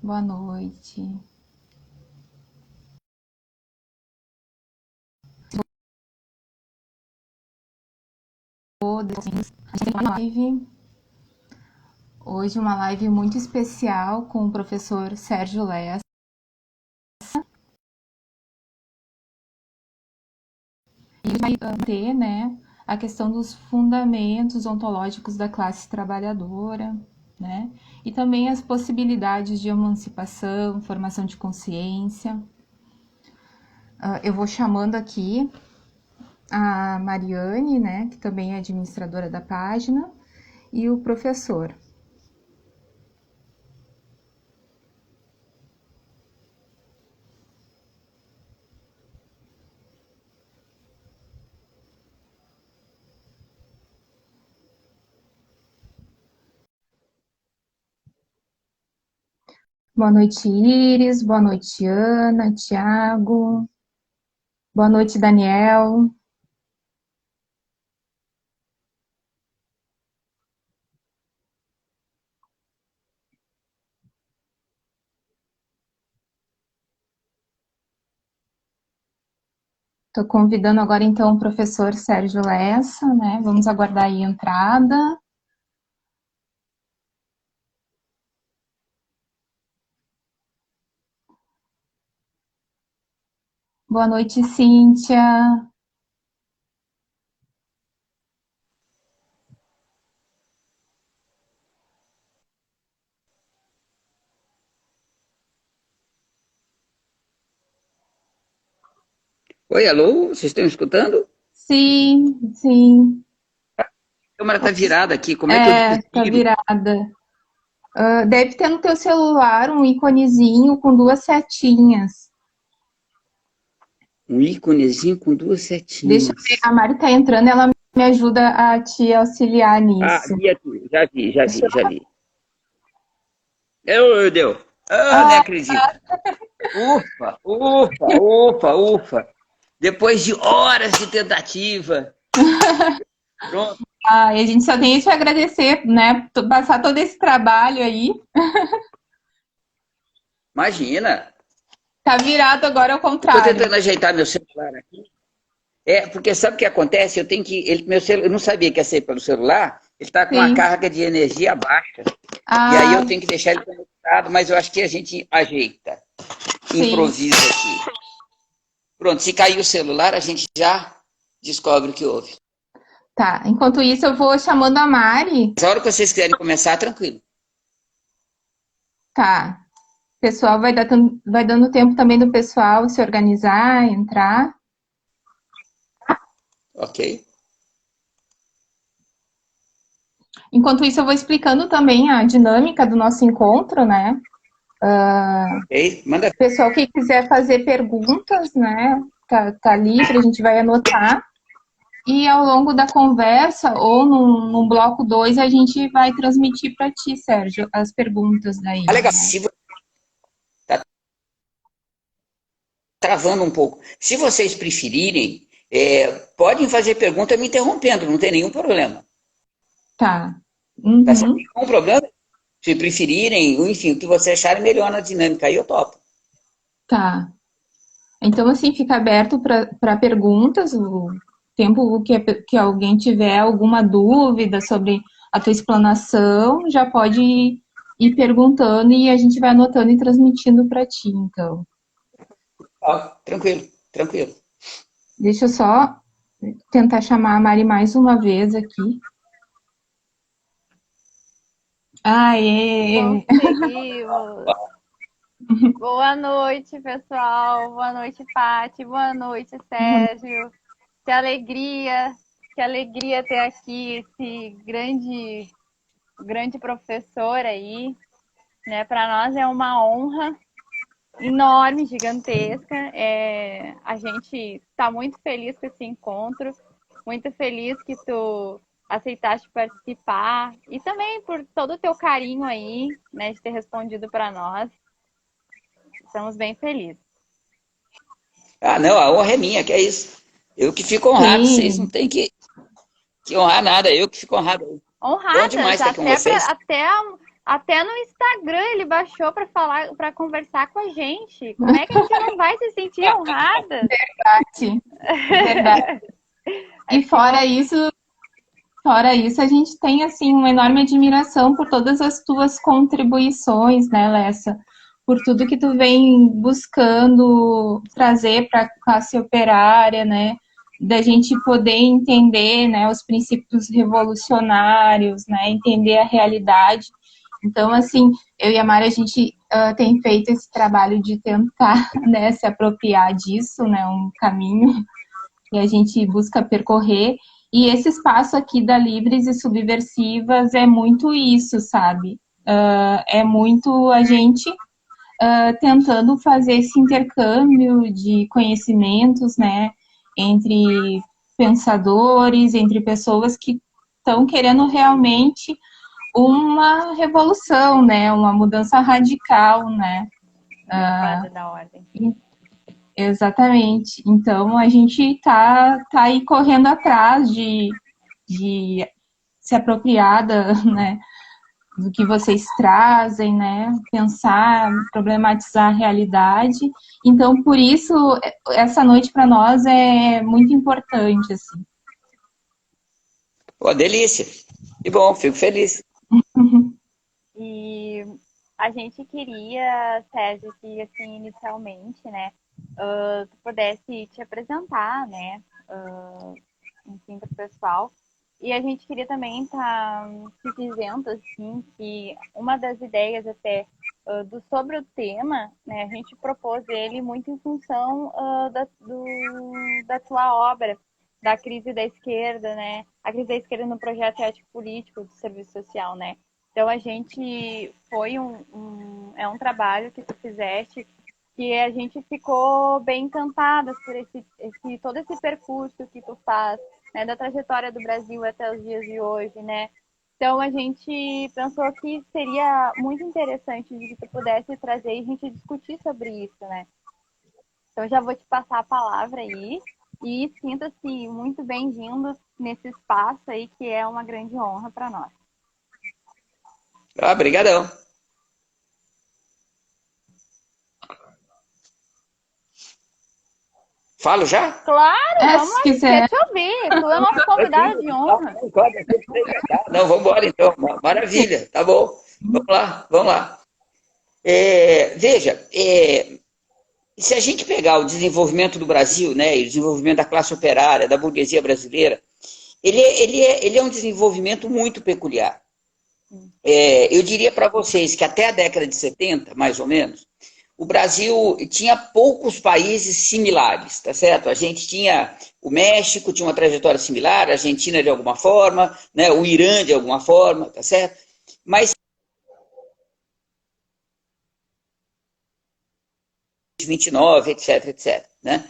Boa noite. Todos. A gente tem uma live hoje, uma live muito especial com o professor Sérgio Lessa. E vai ter, né, a questão dos fundamentos ontológicos da classe trabalhadora, né? E também as possibilidades de emancipação, formação de consciência. Eu vou chamando aqui a Mariane, né, que também é administradora da página, e o professor. Boa noite, Iris. Boa noite, Ana, Tiago. Boa noite, Daniel. Estou convidando agora, então, o professor Sérgio Lessa, né? Vamos aguardar aí a entrada. Boa noite, Cíntia. Oi, alô, vocês estão escutando? Sim, sim. A câmera está virada aqui, como é que eu Tá desviro? virada. Deve ter no teu celular um íconezinho com duas setinhas. Um íconezinho com duas Deixa eu ver, setinhas. a Mari tá entrando, ela me ajuda a te auxiliar Ah, nisso. vi aqui, já vi, já Deixa vi, eu... já vi. Eu deu. Ah, nem Ah, acredito. Ufa, ufa, ufa, ufa. Depois de horas de tentativa. Pronto. e a gente só tem isso a agradecer, né? Passar todo esse trabalho aí. Imagina. Tá virado agora ao Estou contrário. tentando ajeitar meu celular aqui. É, porque sabe o que acontece? Eu tenho que. Eu não sabia que ia ser pelo celular. Ele está com uma Sim. carga de energia baixa. E aí Ah, eu tenho que deixar ele conectado, mas eu acho que a gente ajeita. sim. Improvisa aqui. Pronto, se cair o celular, a gente já descobre o que houve. Tá. Enquanto isso, eu vou chamando a Mari. Mas a hora que vocês quiserem começar, tranquilo. Tá. O pessoal vai dando tempo também do pessoal se organizar, entrar. Ok? Enquanto isso, eu vou explicando também a dinâmica do nosso encontro, né? Ok? Manda. Pessoal que quiser fazer perguntas, né? Tá livre, a gente vai anotar. E ao longo da conversa, ou num bloco 2 a gente vai transmitir para ti, Sérgio, as perguntas daí, Ah, legal. né? Se tá travando um pouco. Se vocês preferirem, podem fazer pergunta me interrompendo, não tem nenhum problema. Tá. Tá sem Uhum. nenhum problema? Se preferirem, enfim, o que vocês acharem melhor na dinâmica, aí eu topo. Tá. Então, assim, fica aberto para perguntas, o tempo que alguém tiver alguma dúvida sobre a tua explanação, já pode ir perguntando e a gente vai anotando e transmitindo para ti, então. Tá, tranquilo, tranquilo. Deixa eu só tentar chamar a Mari mais uma vez aqui. Aê! Conseguimos! Boa noite, pessoal. Boa noite, Pati. Boa noite, Sérgio. Que alegria, que alegria ter aqui esse grande professor aí, né? Para nós é uma honra enorme, gigantesca. A gente está muito feliz com esse encontro, muito feliz que tu aceitaste participar e também por todo o teu carinho aí, né, de ter respondido para nós. Estamos bem felizes. Ah, não, a honra é minha, que é isso. Eu que fico honrado, vocês não Sim, têm que honrar nada, eu que fico honrado. Bom Honradas, demais estar com vocês. até Até no Instagram ele baixou para falar, para conversar com a gente. Como é que a gente não vai se sentir honrada? Verdade. Verdade. E fora isso, a gente tem assim uma enorme admiração por todas as tuas contribuições, né, Lessa? Por tudo que tu vem buscando trazer para a classe operária, né? Da gente poder entender, né, os princípios revolucionários, né, entender a realidade. Então, assim, eu e a Mari, a gente tem feito esse trabalho de tentar, né, se apropriar disso, né, um caminho que a gente busca percorrer. E esse espaço aqui da Livres e Subversivas é muito isso, sabe? É muito a gente tentando fazer esse intercâmbio de conhecimentos, né, entre pensadores, entre pessoas que estão querendo realmente uma revolução, né, uma mudança radical, né. Fada da ordem. Exatamente. Então a gente tá aí correndo atrás de se apropriar né, do que vocês trazem, né? Pensar, problematizar a realidade. Então, por isso, essa noite para nós é muito importante, assim. Pô, delícia. Que bom, fico feliz. E a gente queria, Sérgio, que assim, inicialmente, né, tu pudesse te apresentar, né, enfim, para o pessoal. E a gente queria também estar te dizendo, assim, que uma das ideias até sobre o tema, né, a gente propôs ele muito em função da tua obra, da crise da esquerda, né, a crise da esquerda no projeto ético-político do serviço social, né. Então a gente foi é um trabalho que tu fizeste que a gente ficou bem encantadas por todo esse percurso que tu faz, né, da trajetória do Brasil até os dias de hoje, né? Então a gente pensou que seria muito interessante de que tu pudesse trazer e a gente discutir sobre isso, né? Então já vou te passar a palavra aí e sinta-se muito bem-vindo nesse espaço aí que é uma grande honra para nós. Ah, brigadão. Falo já? Claro, vamos lá, quiser. quer te ouvir. Tu é nosso convidado de honra. Não, vamos embora então. Maravilha, tá bom. Vamos lá, vamos lá. Veja, se a gente pegar o desenvolvimento do Brasil, né, e o desenvolvimento da classe operária, da burguesia brasileira, ele é um desenvolvimento muito peculiar. Eu diria para vocês que até a década de 70, mais ou menos, o Brasil tinha poucos países similares, tá certo? A gente tinha o México, tinha uma trajetória similar, a Argentina de alguma forma, né, o Irã de alguma forma, tá certo? Mas 29, etc, etc, né?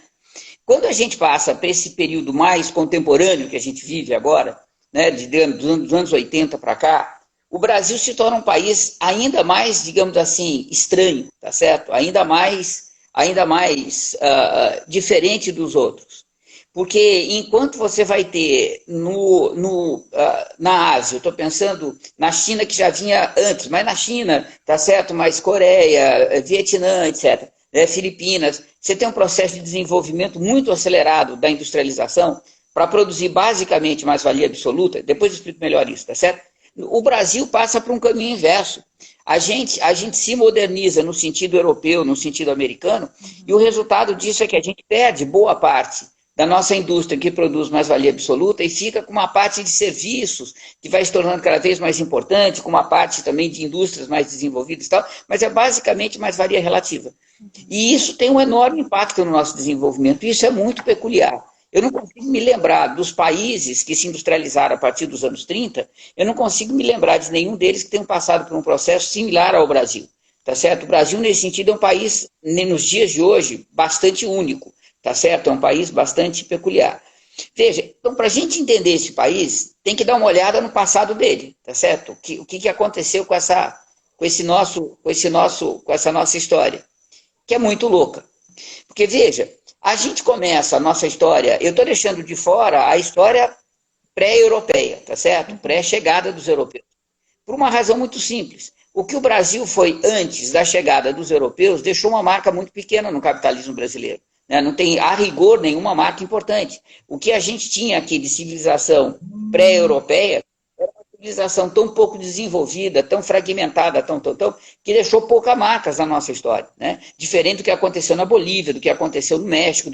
Quando a gente passa para esse período mais contemporâneo que a gente vive agora, né, dos anos 80 para cá, o Brasil se torna um país ainda mais, digamos assim, estranho, tá certo? Ainda mais diferente dos outros. Porque enquanto você vai ter na Ásia, eu estou pensando na China que já vinha antes, mas na China, tá certo? Mas Coreia, Vietnã, etc., Filipinas, você tem um processo de desenvolvimento muito acelerado da industrialização para produzir basicamente mais-valia absoluta. Depois eu explico melhor isso, tá certo? O Brasil passa por um caminho inverso. A gente se moderniza no sentido europeu, no sentido americano, e o resultado disso é que a gente perde boa parte da nossa indústria que produz mais-valia absoluta e fica com uma parte de serviços que vai se tornando cada vez mais importante, com uma parte também de indústrias mais desenvolvidas e tal, mas é basicamente mais-valia relativa. E isso tem um enorme impacto no nosso desenvolvimento, e isso é muito peculiar. Eu não consigo me lembrar dos países que se industrializaram a partir dos anos 30, eu não consigo me lembrar de nenhum deles que tenham passado por um processo similar ao Brasil. Tá certo? O Brasil, nesse sentido, é um país, nos dias de hoje, bastante único. Tá certo? É um país bastante peculiar. Veja, então, para a gente entender esse país, tem que dar uma olhada no passado dele. Tá certo? O que aconteceu com essa nossa história, que é muito louca. Porque, veja, a gente começa a nossa história, eu estou deixando de fora a história pré-europeia, tá certo? Pré-chegada dos europeus. Por uma razão muito simples. O que o Brasil foi antes da chegada dos europeus deixou uma marca muito pequena no capitalismo brasileiro. Né? Não tem, a rigor, nenhuma marca importante. O que a gente tinha aqui de civilização pré-europeia era uma civilização tão pouco desenvolvida, tão fragmentada, que deixou poucas marcas na nossa história. Né? Diferente do que aconteceu na Bolívia, do que aconteceu no México,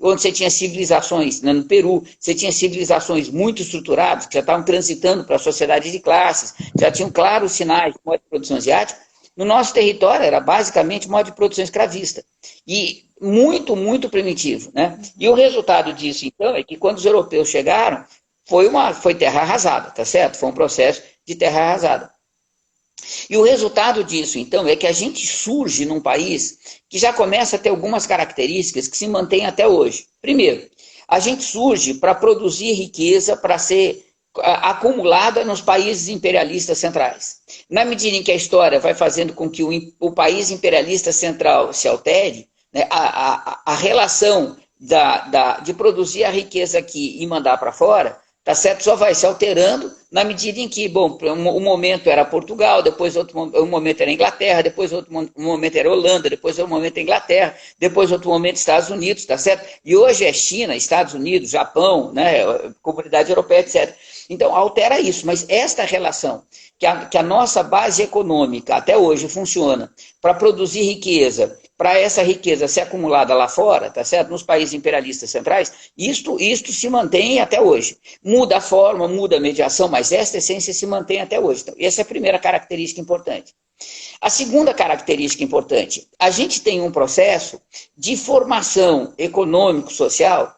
onde você tinha civilizações, né, no Peru, você tinha civilizações muito estruturadas, que já estavam transitando para a sociedade de classes, já tinham claros sinais de modo de produção asiática. No nosso território era basicamente modo de produção escravista. E muito, muito primitivo. Né? E o resultado disso, então, é que quando os europeus chegaram, foi terra arrasada, tá certo? Foi um processo de terra arrasada. E o resultado disso, então, é que a gente surge num país que já começa a ter algumas características que se mantêm até hoje. Primeiro, a gente surge para produzir riqueza, para ser acumulada nos países imperialistas centrais. Na medida em que a história vai fazendo com que o país imperialista central se altere, né, a relação de produzir a riqueza aqui e mandar para fora, tá certo? Só vai se alterando na medida em que, bom, um momento era Portugal, depois um momento era Inglaterra, depois um momento era Holanda, depois um momento Inglaterra, depois outro momento Estados Unidos, tá certo? E hoje é China, Estados Unidos, Japão, né, Comunidade Europeia, etc. Então, altera isso, mas esta relação que a nossa base econômica até hoje funciona para produzir riqueza, para essa riqueza ser acumulada lá fora, tá certo? Nos países imperialistas centrais, isto se mantém até hoje. Muda a forma, muda a mediação, mas esta essência se mantém até hoje. Então, essa é a primeira característica importante. A segunda característica importante, a gente tem um processo de formação econômico-social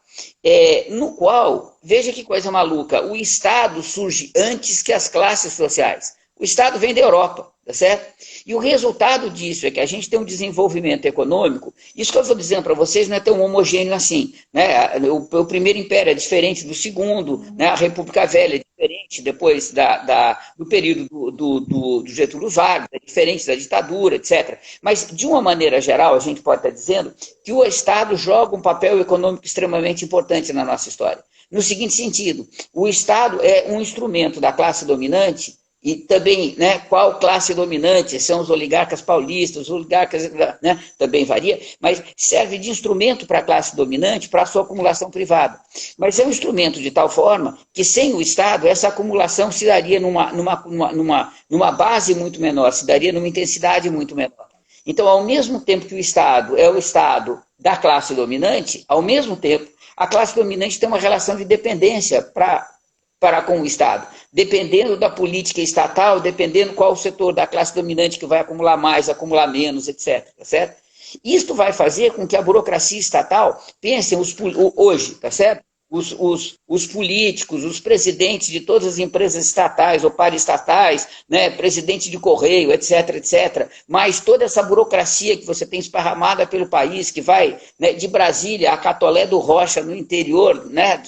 no qual, veja que coisa maluca, o Estado surge antes que as classes sociais. O Estado vem da Europa, tá certo? E o resultado disso é que a gente tem um desenvolvimento econômico, isso que eu estou dizendo para vocês não é tão homogêneo assim. Né? O primeiro império é diferente do segundo, né? A República Velha é diferente depois do período do Getúlio Vargas, é diferente da ditadura, etc. Mas, de uma maneira geral, a gente pode estar dizendo que o Estado joga um papel econômico extremamente importante na nossa história. No seguinte sentido, o Estado é um instrumento da classe dominante. E também, né, qual classe dominante? São os oligarcas paulistas, os oligarcas, né, também varia, mas serve de instrumento para a classe dominante, para a sua acumulação privada. Mas é um instrumento de tal forma que, sem o Estado, essa acumulação se daria numa base muito menor, se daria numa intensidade muito menor. Então, ao mesmo tempo que o Estado é o Estado da classe dominante, ao mesmo tempo, a classe dominante tem uma relação de dependência para com o Estado, dependendo da política estatal, dependendo qual o setor da classe dominante que vai acumular mais, acumular menos, etc. Tá certo? Isto vai fazer com que a burocracia estatal, pensem hoje, tá certo? Os políticos, os presidentes de todas as empresas estatais ou paraestatais, né, presidente de correio, etc., etc., mas toda essa burocracia que você tem esparramada pelo país, que vai, né, de Brasília a Catolé do Rocha, no interior, né,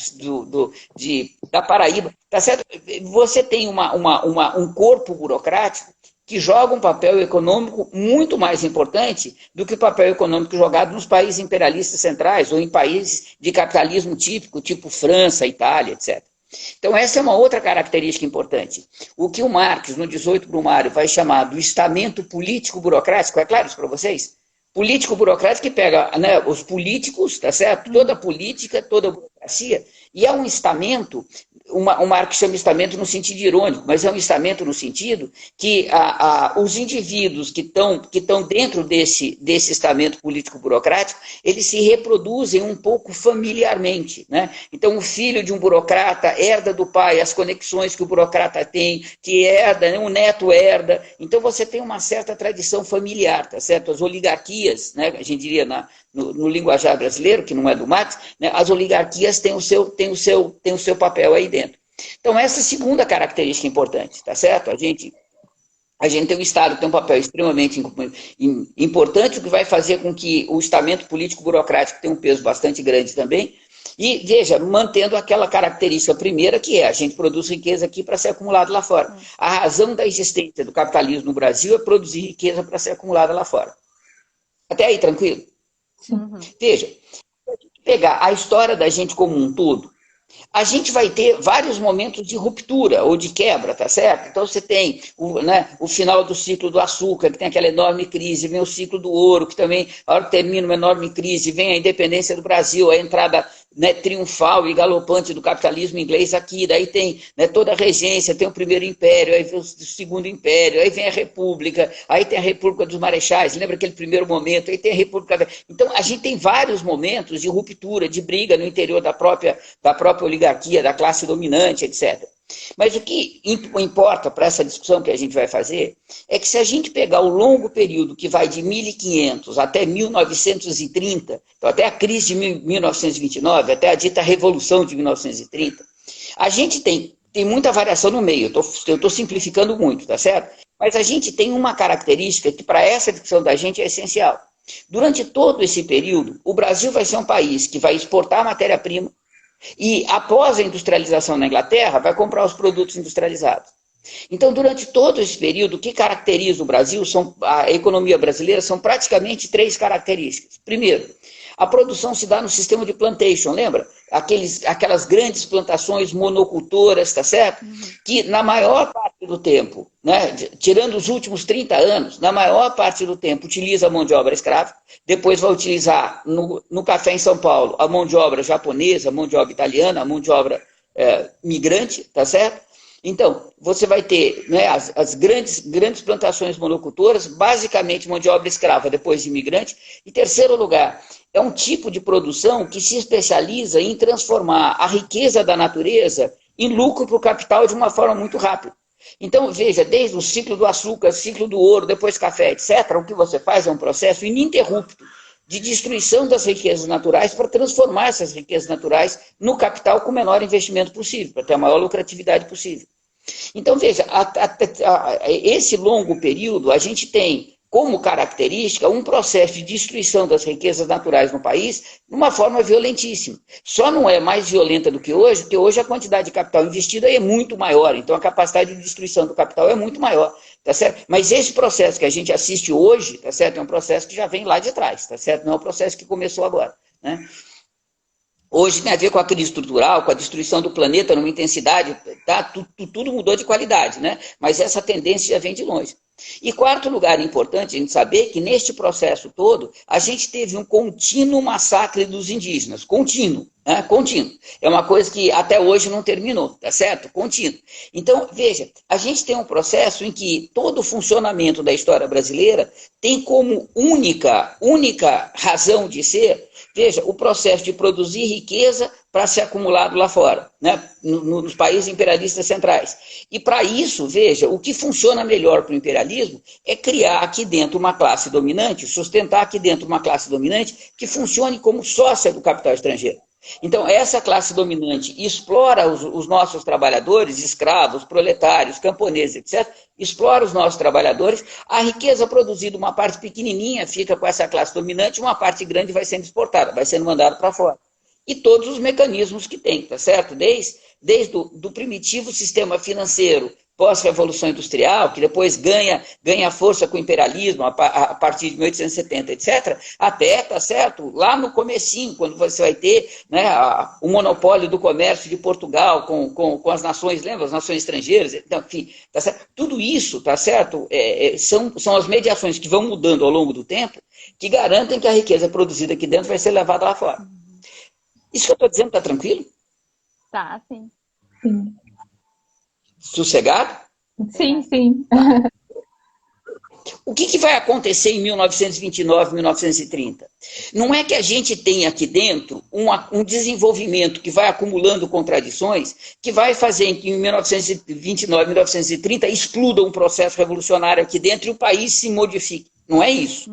da Paraíba, tá certo? Você tem um corpo burocrático que joga um papel econômico muito mais importante do que o papel econômico jogado nos países imperialistas centrais ou em países de capitalismo típico, tipo França, Itália, etc. Então, essa é uma outra característica importante. O que o Marx, no 18 Brumário, vai chamar do estamento político-burocrático, é claro isso para vocês? Político-burocrático que pega, né, os políticos, tá certo? Toda a política, toda a burocracia, e é um estamento. O Marx chama estamento no sentido irônico, mas é um estamento no sentido que os indivíduos que estão dentro desse estamento político-burocrático, eles se reproduzem um pouco familiarmente. Né? Então, o filho de um burocrata herda do pai as conexões que o burocrata tem, que herda, né? O neto herda. Então, você tem uma certa tradição familiar, tá certo? As oligarquias, né? A gente diria no linguajar brasileiro, que não é do Marx, né? As oligarquias têm o seu papel aí dentro. Então, essa é a segunda característica importante, tá certo? A gente tem um Estado que tem um papel extremamente importante, o que vai fazer com que o estamento político-burocrático tenha um peso bastante grande também. E, veja, mantendo aquela característica primeira, que é a gente produz riqueza aqui para ser acumulado lá fora. A razão da existência do capitalismo no Brasil é produzir riqueza para ser acumulada lá fora. Até aí, tranquilo? Sim. Veja, se a gente pegar a história da gente como um todo, a gente vai ter vários momentos de ruptura ou de quebra, tá certo? Então você tem o final do ciclo do açúcar, que tem aquela enorme crise, vem o ciclo do ouro, que também, a hora que termina uma enorme crise, vem a independência do Brasil, a entrada triunfal e galopante do capitalismo inglês aqui, daí tem toda a regência, tem o primeiro império, aí vem o segundo império, aí vem a república, aí tem a república dos marechais, lembra aquele primeiro momento, aí tem a república... Então a gente tem vários momentos de ruptura, de briga no interior da própria oligarquia, da classe dominante, etc. Mas o que importa para essa discussão que a gente vai fazer é que se a gente pegar o longo período que vai de 1500 até 1930, então até a crise de 1929, até a dita Revolução de 1930, a gente tem muita variação no meio, eu estou simplificando muito, tá certo? Mas a gente tem uma característica que para essa discussão da gente é essencial. Durante todo esse período, o Brasil vai ser um país que vai exportar matéria-prima, e após a industrialização na Inglaterra, vai comprar os produtos industrializados. Então, durante todo esse período, o que caracteriza o Brasil, a economia brasileira, são praticamente 3 características. Primeiro, a produção se dá no sistema de plantation, lembra? Aquelas grandes plantações monocultoras, tá certo? Que na maior parte do tempo, tirando os últimos 30 anos, na maior parte do tempo utiliza a mão de obra escrava, depois vai utilizar no café em São Paulo a mão de obra japonesa, a mão de obra italiana, a mão de obra migrante, tá certo? Então, você vai ter as grandes plantações monocultoras, basicamente mão de obra escrava, depois de imigrante. Em terceiro lugar, é um tipo de produção que se especializa em transformar a riqueza da natureza em lucro para o capital de uma forma muito rápida. Então, veja, desde o ciclo do açúcar, ciclo do ouro, depois café, etc., o que você faz é um processo ininterrupto de destruição das riquezas naturais para transformar essas riquezas naturais no capital com o menor investimento possível, para ter a maior lucratividade possível. Então, veja, esse longo período, a gente tem como característica um processo de destruição das riquezas naturais no país de uma forma violentíssima. Só não é mais violenta do que hoje, porque hoje a quantidade de capital investido é muito maior, então a capacidade de destruição do capital é muito maior, tá certo? Mas esse processo que a gente assiste hoje, tá certo? É um processo que já vem lá de trás, tá certo? Não é um processo que começou agora, né? Hoje tem a ver com a crise estrutural, com a destruição do planeta numa intensidade, tá? Tudo mudou de qualidade, né? Mas essa tendência já vem de longe. E quarto lugar importante a gente saber que neste processo todo, a gente teve um contínuo massacre dos indígenas, contínuo, né? Contínuo. É uma coisa que até hoje não terminou, tá certo? Contínuo. Então, veja, a gente tem um processo em que todo o funcionamento da história brasileira tem como única razão de ser, veja, o processo de produzir riqueza para ser acumulado lá fora, né? Nos países imperialistas centrais. E para isso, veja, o que funciona melhor para o imperialismo é criar aqui dentro uma classe dominante, sustentar aqui dentro uma classe dominante que funcione como sócia do capital estrangeiro. Então, essa classe dominante explora os nossos trabalhadores, escravos, proletários, camponeses, etc., explora os nossos trabalhadores, a riqueza produzida, uma parte pequenininha fica com essa classe dominante, uma parte grande vai sendo exportada, vai sendo mandada para fora. E todos os mecanismos que tem, tá certo? Desde do primitivo sistema financeiro pós-revolução industrial, que depois ganha força com o imperialismo a partir de 1870, etc., até, tá certo, lá no comecinho, quando você vai ter, né, o monopólio do comércio de Portugal com as nações, lembra? As nações estrangeiras, então, enfim, tá certo? Tudo isso, tá certo, são as mediações que vão mudando ao longo do tempo, que garantem que a riqueza produzida aqui dentro vai ser levada lá fora. Isso que eu estou dizendo está tranquilo? Tá, sim. Sim, Sossegado? sim. Sim. O que vai acontecer em 1929, 1930? Não é que a gente tenha aqui dentro um desenvolvimento que vai acumulando contradições, que vai fazer que em 1929, 1930 exploda um processo revolucionário aqui dentro e o país se modifique. Não é isso.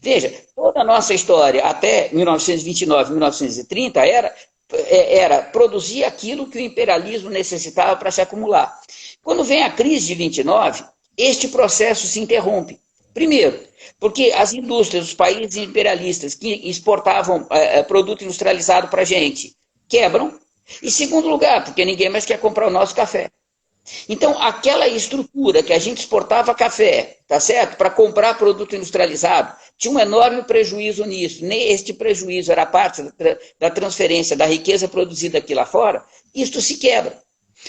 Veja, toda a nossa história até 1929, 1930 era produzir aquilo que o imperialismo necessitava para se acumular. Quando vem a crise de 29, este processo se interrompe. Primeiro, porque as indústrias, os países imperialistas que exportavam produto industrializado para a gente, quebram. E segundo lugar, porque ninguém mais quer comprar o nosso café. Então, aquela estrutura que a gente exportava café, tá certo? Para comprar produto industrializado, tinha um enorme prejuízo nisso. Nem este prejuízo era parte da transferência da riqueza produzida aqui lá fora. Isto se quebra.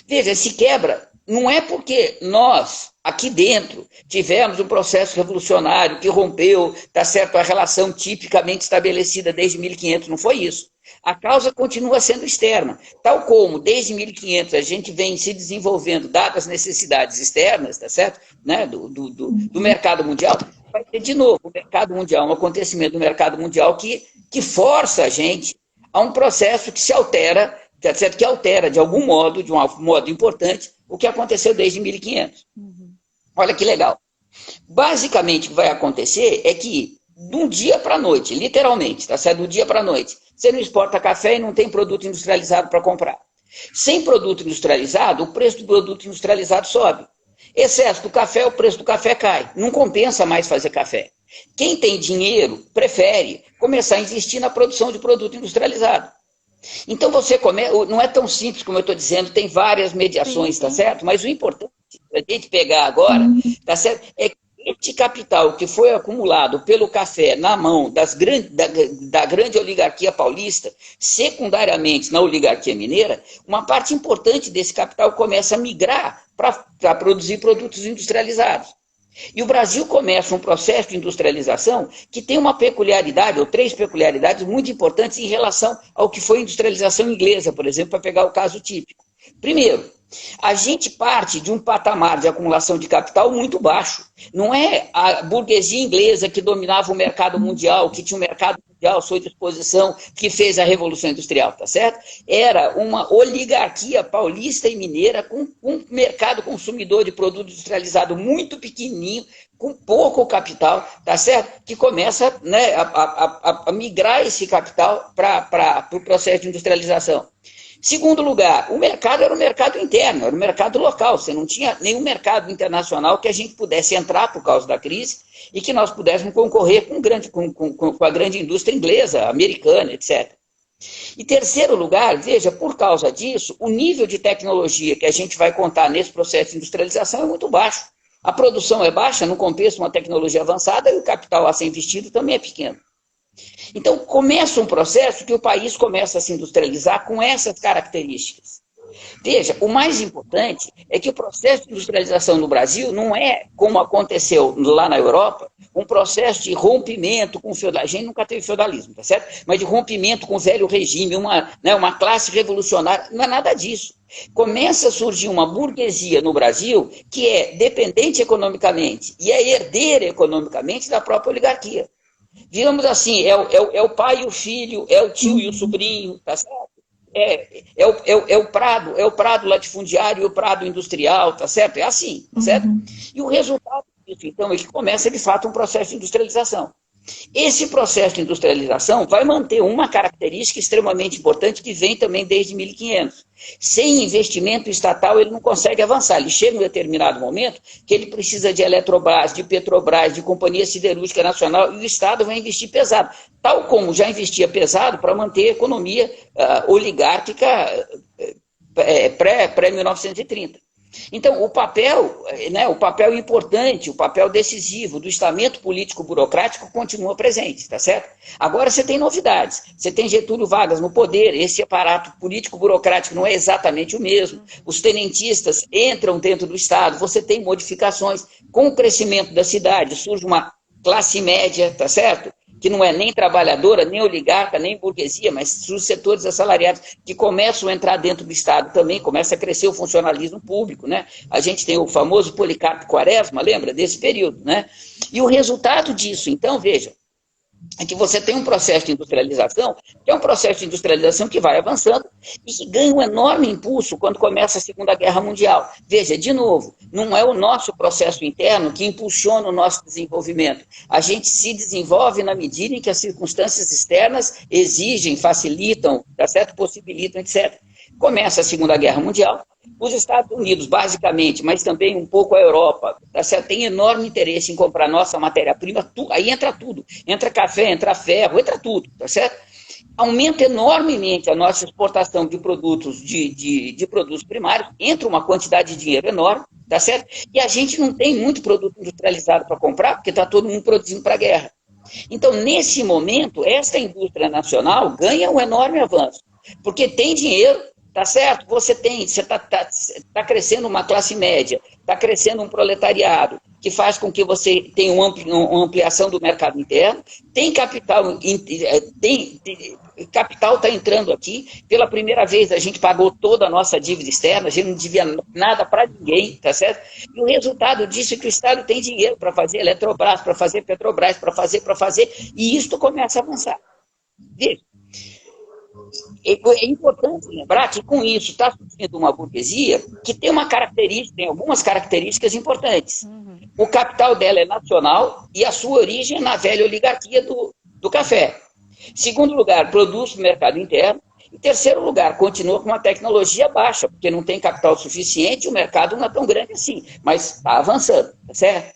Veja, se quebra não é porque nós, aqui dentro, tivemos um processo revolucionário que rompeu, tá certo, a relação tipicamente estabelecida desde 1500, não foi isso. A causa continua sendo externa, tal como desde 1500 a gente vem se desenvolvendo, dadas as necessidades externas, tá certo, né, do mercado mundial, vai ter de novo o mercado mundial, um acontecimento do mercado mundial que força a gente a um processo que se altera, tá certo, que altera de algum modo, de um modo importante, o que aconteceu desde 1500. Olha que legal. Basicamente, o que vai acontecer é que, de um dia para a noite, literalmente, tá certo? Do dia para a noite, você não exporta café e não tem produto industrializado para comprar. Sem produto industrializado, o preço do produto industrializado sobe. Excesso do café, o preço do café cai. Não compensa mais fazer café. Quem tem dinheiro prefere começar a investir na produção de produto industrializado. Então você não é tão simples como eu estou dizendo, tem várias mediações, tá certo? Mas o importante a gente pegar agora, tá certo? É que este capital que foi acumulado pelo café na mão da grande oligarquia paulista, secundariamente na oligarquia mineira, uma parte importante desse capital começa a migrar para produzir produtos industrializados. E o Brasil começa um processo de industrialização que tem uma peculiaridade, ou três peculiaridades muito importantes em relação ao que foi a industrialização inglesa, por exemplo, para pegar o caso típico. Primeiro, a gente parte de um patamar de acumulação de capital muito baixo. Não é a burguesia inglesa que dominava o mercado mundial, que tinha um mercado mundial à sua disposição, que fez a Revolução Industrial, tá certo? Era uma oligarquia paulista e mineira com um mercado consumidor de produto industrializado muito pequenininho, com pouco capital, tá certo? Que começa, né, a migrar esse capital para o processo de industrialização. Segundo lugar, o mercado era um mercado interno, era um mercado local. Você não tinha nenhum mercado internacional que a gente pudesse entrar por causa da crise e que nós pudéssemos concorrer com a grande indústria inglesa, americana, etc. E terceiro lugar, veja, por causa disso, o nível de tecnologia que a gente vai contar nesse processo de industrialização é muito baixo. A produção é baixa, não compensa uma tecnologia avançada e o capital a ser investido também é pequeno. Então, começa um processo que o país começa a se industrializar com essas características. Veja, o mais importante é que o processo de industrialização no Brasil não é, como aconteceu lá na Europa, um processo de rompimento com o feudalismo. A gente nunca teve feudalismo, tá certo? Mas de rompimento com o velho regime, uma classe revolucionária. Não é nada disso. Começa a surgir uma burguesia no Brasil que é dependente economicamente e é herdeira economicamente da própria oligarquia. Digamos assim, é o pai e o filho, é o tio e o sobrinho, tá certo? É o prado latifundiário e o prado industrial, tá certo? É assim, tá certo? E o resultado disso, então, é que começa, de fato, um processo de industrialização. Esse processo de industrialização vai manter uma característica extremamente importante que vem também desde 1500. Sem investimento estatal, ele não consegue avançar. Ele chega em um determinado momento que ele precisa de Eletrobras, de Petrobras, de Companhia Siderúrgica Nacional, e o Estado vai investir pesado. Tal como já investia pesado para manter a economia oligárquica pré-1930. Então, o papel importante, o papel decisivo do estamento político-burocrático continua presente, tá certo? Agora você tem novidades. Você tem Getúlio Vargas no poder, esse aparato político-burocrático não é exatamente o mesmo. Os tenentistas entram dentro do Estado, você tem modificações. Com o crescimento da cidade, surge uma classe média, tá certo? Que não é nem trabalhadora, nem oligarca, nem burguesia, mas os setores assalariados que começam a entrar dentro do Estado também, começa a crescer o funcionalismo público, né? A gente tem o famoso Policarpo Quaresma, lembra desse período, né? E o resultado disso, então, veja, é que você tem um processo de industrialização, que é um processo de industrialização que vai avançando e que ganha um enorme impulso quando começa a Segunda Guerra Mundial. Veja, de novo, não é o nosso processo interno que impulsiona o nosso desenvolvimento. A gente se desenvolve na medida em que as circunstâncias externas exigem, facilitam, tá certo? Possibilitam, etc. Começa a Segunda Guerra Mundial. Os Estados Unidos, basicamente, mas também um pouco a Europa, tá certo? Tem enorme interesse em comprar nossa matéria-prima, aí entra tudo. Entra café, entra ferro, entra tudo, tá certo? aumenta enormemente a nossa exportação de produtos, de produtos primários, entra uma quantidade de dinheiro enorme, tá certo? E a gente não tem muito produto industrializado para comprar, porque está todo mundo produzindo para a guerra. Então, nesse momento, esta indústria nacional ganha um enorme avanço, porque tem dinheiro, tá certo? Você está crescendo uma classe média, está crescendo um proletariado, que faz com que você tenha uma ampliação do mercado interno, tem capital, capital está entrando aqui, pela primeira vez a gente pagou toda a nossa dívida externa, a gente não devia nada para ninguém, tá certo? E o resultado disso é que o Estado tem dinheiro para fazer Eletrobras, para fazer Petrobras, para fazer, e isto começa a avançar. Veja, é importante lembrar que com isso está surgindo uma burguesia que tem algumas características importantes. O capital dela é nacional e a sua origem é na velha oligarquia do café. Segundo lugar, produz no mercado interno. Em terceiro lugar, continua com uma tecnologia baixa, porque não tem capital suficiente e o mercado não é tão grande assim, mas está avançando, tá certo?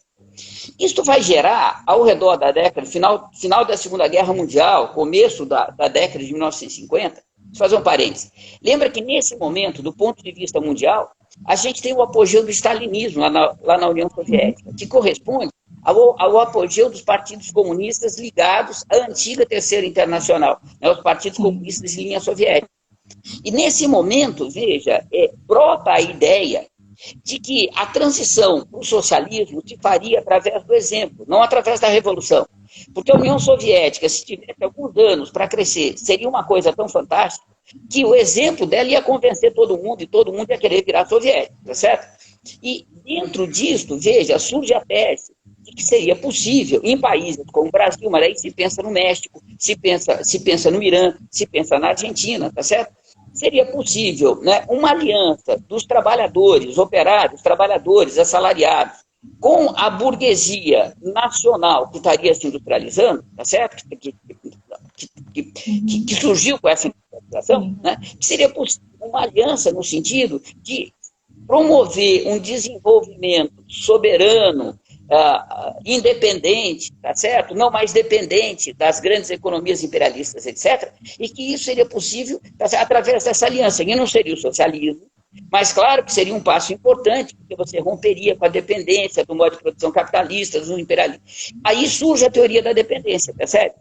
Isto vai gerar, ao redor da década, final da Segunda Guerra Mundial, começo da década de 1950, vou fazer um parênteses. Lembra que nesse momento, do ponto de vista mundial, a gente tem o apogeu do stalinismo lá na União Soviética, que corresponde ao apogeu dos partidos comunistas ligados à antiga Terceira Internacional, né, os partidos comunistas de linha soviética. E nesse momento, veja, brota a ideia de que a transição para o socialismo se faria através do exemplo, não através da revolução. Porque a União Soviética, se tivesse alguns anos para crescer, seria uma coisa tão fantástica que o exemplo dela ia convencer todo mundo e todo mundo ia querer virar soviético, tá certo? E dentro disto, veja, surge a tese de que seria possível, em países como o Brasil, mas aí se pensa no México, se pensa no Irã, se pensa na Argentina, tá certo? Seria possível, né, uma aliança dos trabalhadores, operários, trabalhadores, assalariados, com a burguesia nacional que estaria se industrializando, tá certo? Que surgiu com essa industrialização, né? Que seria possível uma aliança no sentido de promover um desenvolvimento soberano, independente, tá certo? Não mais dependente das grandes economias imperialistas, etc. E que isso seria possível, tá certo, através dessa aliança. E não seria o socialismo, mas claro que seria um passo importante, porque você romperia com a dependência do modo de produção capitalista, do imperialismo. Aí surge a teoria da dependência, percebe?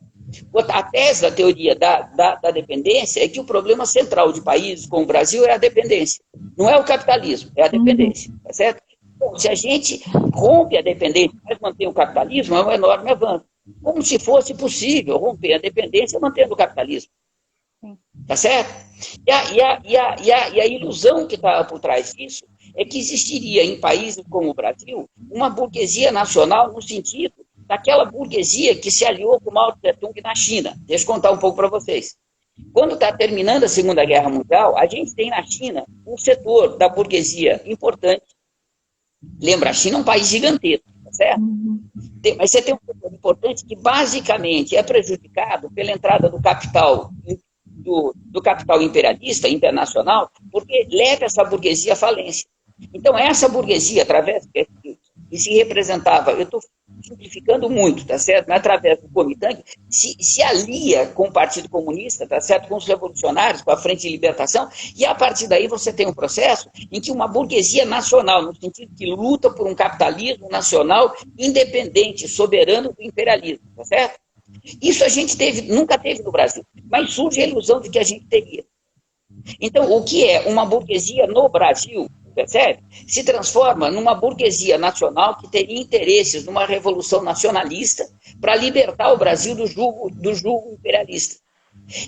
A tese da teoria da dependência é que o problema central de países como o Brasil é a dependência. Não é o capitalismo, é a dependência, tá certo? Bom, se a gente rompe a dependência, mas mantém o capitalismo, é um enorme avanço. Como se fosse possível romper a dependência mantendo o capitalismo. Tá certo? E a ilusão que está por trás disso é que existiria em países como o Brasil uma burguesia nacional no sentido daquela burguesia que se aliou com Mao Tse-tung na China. Deixa eu contar um pouco para vocês. Quando está terminando a Segunda Guerra Mundial, a gente tem na China um setor da burguesia importante. Lembra, a China é um país gigantesco, tá certo? Mas você tem um setor importante que basicamente é prejudicado pela entrada do capital imperialista, internacional, porque leva essa burguesia à falência. Então, essa burguesia, através que se representava, eu estou simplificando muito, tá certo? Mas através do Kuomintang, se alia com o Partido Comunista, tá certo? Com os revolucionários, com a Frente de Libertação, e a partir daí você tem um processo em que uma burguesia nacional, no sentido que luta por um capitalismo nacional independente, soberano do imperialismo, tá certo? Isso a gente nunca teve no Brasil, mas surge a ilusão de que a gente teria. Então, o que é uma burguesia no Brasil, percebe? Se transforma numa burguesia nacional que teria interesses numa revolução nacionalista para libertar o Brasil do jugo imperialista.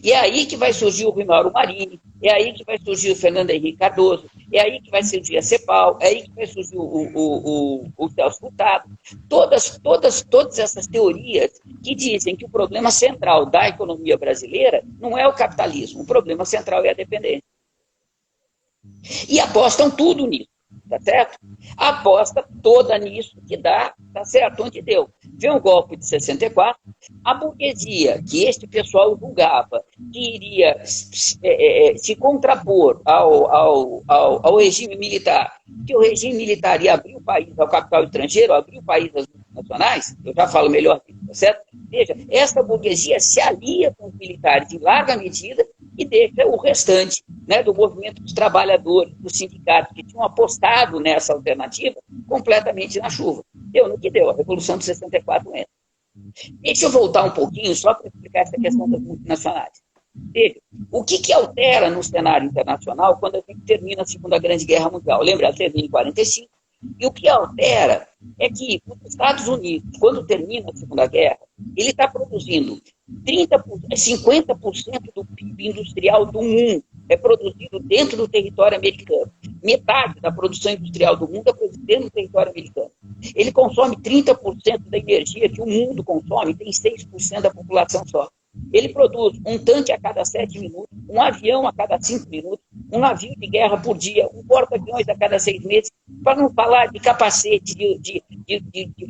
E é aí que vai surgir o Rui Mauro Marini, é aí que vai surgir o Fernando Henrique Cardoso, é aí que vai surgir a CEPAL, é aí que vai surgir o Celso Furtado. Todas essas teorias que dizem que o problema central da economia brasileira não é o capitalismo, o problema central é a dependência. E apostam tudo nisso, tá certo? Aposta toda nisso que dá, tá certo? Onde deu. Vê um golpe de 64, a burguesia, que este pessoal julgava que iria se contrapor ao regime militar, que o regime militar ia abrir o país ao capital estrangeiro, abrir o país às multinacionais, eu já falo melhor disso, tá certo? Veja, essa burguesia se alia com os militares em larga medida e deixa o restante, né, do movimento dos trabalhadores, dos sindicatos, que tinham apostado nessa alternativa, completamente na chuva. Deu no que deu, a Revolução de 64 entra. Deixa eu voltar um pouquinho só para explicar essa questão das multinacionais. Veja, o que altera no cenário internacional quando a gente termina a Segunda Grande Guerra Mundial? Lembra, ela termina em 45, e o que altera é que os Estados Unidos, quando termina a Segunda Guerra, ele está produzindo 50% do PIB industrial do mundo é produzido dentro do território americano. Metade da produção industrial do mundo é produzida dentro do território americano. Ele consome 30% da energia que o mundo consome, tem 6% da população só. Ele produz um tanque a cada 7 minutos, um avião a cada 5 minutos, um navio de guerra por dia, um porta-aviões a cada 6 meses, para não falar de capacete, de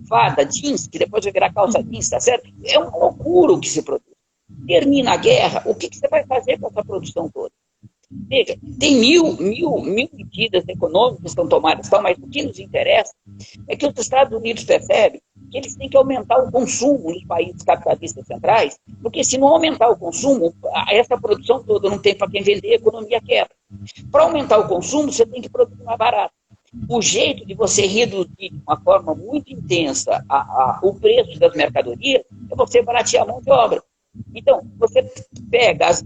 fada, jeans, que depois vai virar calça jeans, tá certo? É uma loucura o que se produz. Termina a guerra, o que você vai fazer com essa produção toda? Veja, tem mil medidas econômicas que estão tomadas, mas o que nos interessa é que os Estados Unidos percebem que eles têm que aumentar o consumo nos países capitalistas centrais, porque se não aumentar o consumo, essa produção toda não tem para quem vender, a economia quebra. Para aumentar o consumo, você tem que produzir mais barato. O jeito de você reduzir de uma forma muito intensa o preço das mercadorias é você baratear a mão de obra. Então, você pega as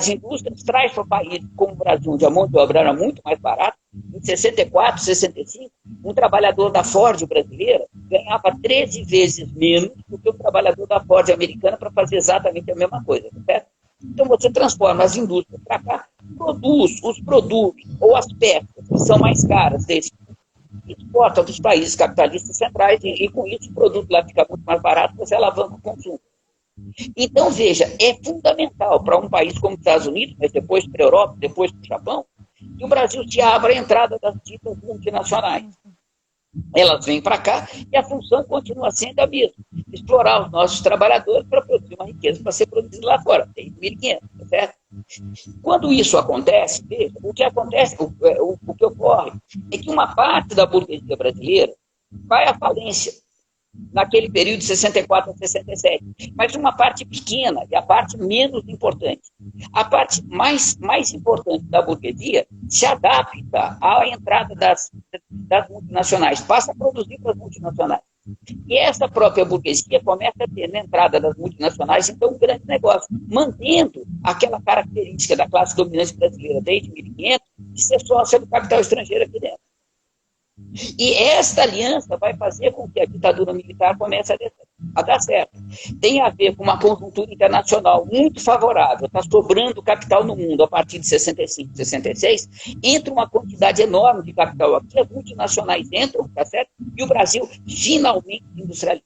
indústrias, traz para países como o Brasil, onde a mão de obra era muito mais barata. Em 64, 65, um trabalhador da Ford brasileira ganhava 13 vezes menos do que o trabalhador da Ford americana para fazer exatamente a mesma coisa, certo? Então, você transforma as indústrias para cá, produz os produtos ou as peças que são mais caras desse, exporta dos países capitalistas centrais e com isso o produto lá fica muito mais barato, você alavanca o consumo. Então, veja, é fundamental para um país como os Estados Unidos, mas depois para a Europa, depois para o Japão, que o Brasil se abra a entrada das ditas multinacionais. Elas vêm para cá e a função continua sendo a mesma: explorar os nossos trabalhadores para produzir uma riqueza para ser produzida lá fora. Tem 1.500, certo? Quando isso acontece, veja, o que ocorre é que uma parte da burguesia brasileira vai à falência naquele período de 64 a 67, mas uma parte pequena e a parte menos importante. A parte mais importante da burguesia se adapta à entrada das multinacionais, passa a produzir para as multinacionais. E essa própria burguesia começa a ter, na entrada das multinacionais, então, um grande negócio, mantendo aquela característica da classe dominante brasileira desde 1500, de ser sócia do capital estrangeiro aqui dentro. E esta aliança vai fazer com que a ditadura militar comece a dar certo. Tem a ver com uma conjuntura internacional muito favorável, está sobrando capital no mundo a partir de 65, 66, entra uma quantidade enorme de capital aqui, as multinacionais entram, tá certo? E o Brasil finalmente industrializa.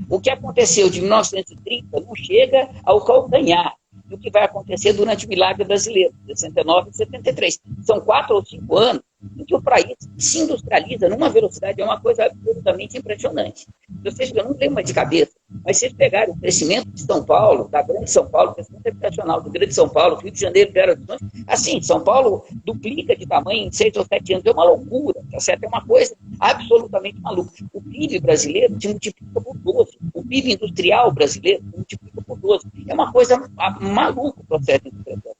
O que aconteceu de 1930 não chega ao calcanhar do que vai acontecer durante o milagre brasileiro, 69 e 73. São 4 ou 5 anos em que o país se industrializa numa velocidade, é uma coisa absolutamente impressionante. Vocês, eu não lembro mais de cabeça, mas vocês pegarem o crescimento de São Paulo, da Grande São Paulo, o crescimento habitacional do Grande São Paulo, Rio de Janeiro, Belo Horizonte, assim, São Paulo duplica de tamanho em 6 ou 7 anos, é uma loucura, tá certo? É uma coisa absolutamente maluca. O PIB brasileiro se multiplica por 12, o PIB industrial brasileiro se multiplica por 12. É uma coisa maluca o processo de industrialização.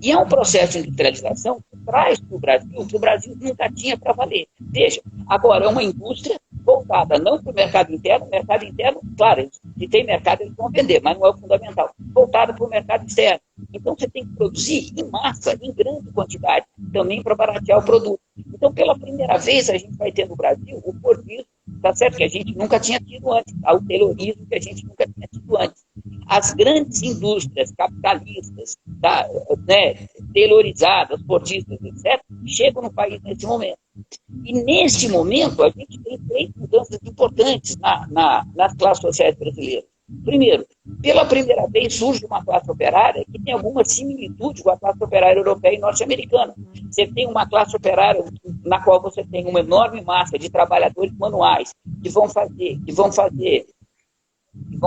E é um processo de industrialização que traz para o Brasil, que o Brasil nunca tinha para valer. Veja, agora é uma indústria voltada não para o mercado interno, claro, se tem mercado eles vão vender, mas não é o fundamental, voltada para o mercado externo. Então você tem que produzir em massa, em grande quantidade, também para baratear o produto. Então, pela primeira vez, a gente vai ter no Brasil o Fordismo, tá certo? Que a gente nunca tinha tido antes, o Taylorismo que a gente nunca tinha tido antes. As grandes indústrias capitalistas, tá, né, taylorizadas, fordistas, etc., chegam no país nesse momento. E nesse momento, a gente tem 3 mudanças importantes nas classes sociais brasileiras. Primeiro, pela primeira vez surge uma classe operária que tem alguma similitude com a classe operária europeia e norte-americana. Você tem uma classe operária na qual você tem uma enorme massa de trabalhadores manuais que vão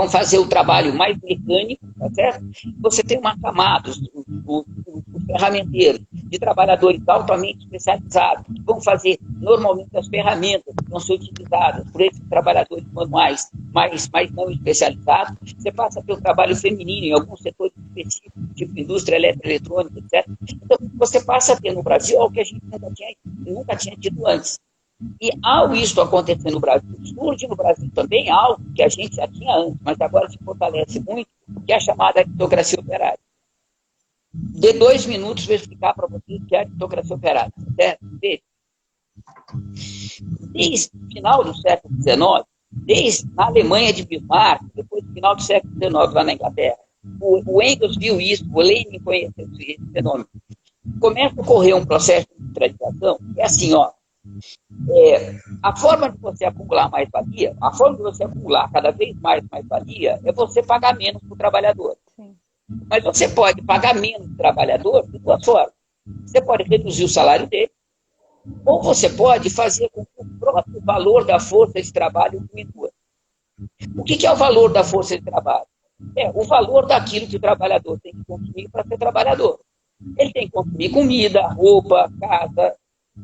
fazer o trabalho mais mecânico, tá certo? Você tem uma camada, os ferramenteiros, de trabalhadores altamente especializados, que vão fazer normalmente as ferramentas que vão ser utilizadas por esses trabalhadores manuais mais não especializados, você passa pelo trabalho feminino em alguns setores específicos, tipo indústria eletrônica, etc. Então, você passa a ter no Brasil algo que a gente nunca tinha tido antes. E ao isso acontecer no Brasil, surge no Brasil também algo que a gente já tinha antes, mas agora se fortalece muito, que é a chamada aristocracia operária. De 2 minutos para explicar para vocês o que é a aristocracia operária. Certo? Desde o final do século XIX, desde na Alemanha de Bismarck, depois do final do século XIX, lá na Inglaterra, o Engels viu isso, o Lenin conheceu esse fenômeno. Começa a ocorrer um processo de industrialização, é assim, ó, a forma de você acumular mais-valia, a forma de você acumular cada vez mais-valia é você pagar menos para o trabalhador. Sim. Mas você pode pagar menos para o trabalhador de duas formas. Você pode reduzir o salário dele, ou você pode fazer com que o próprio valor da força de trabalho diminua. O que é o valor da força de trabalho? É o valor daquilo que o trabalhador tem que consumir para ser trabalhador. Ele tem que consumir comida, roupa, casa.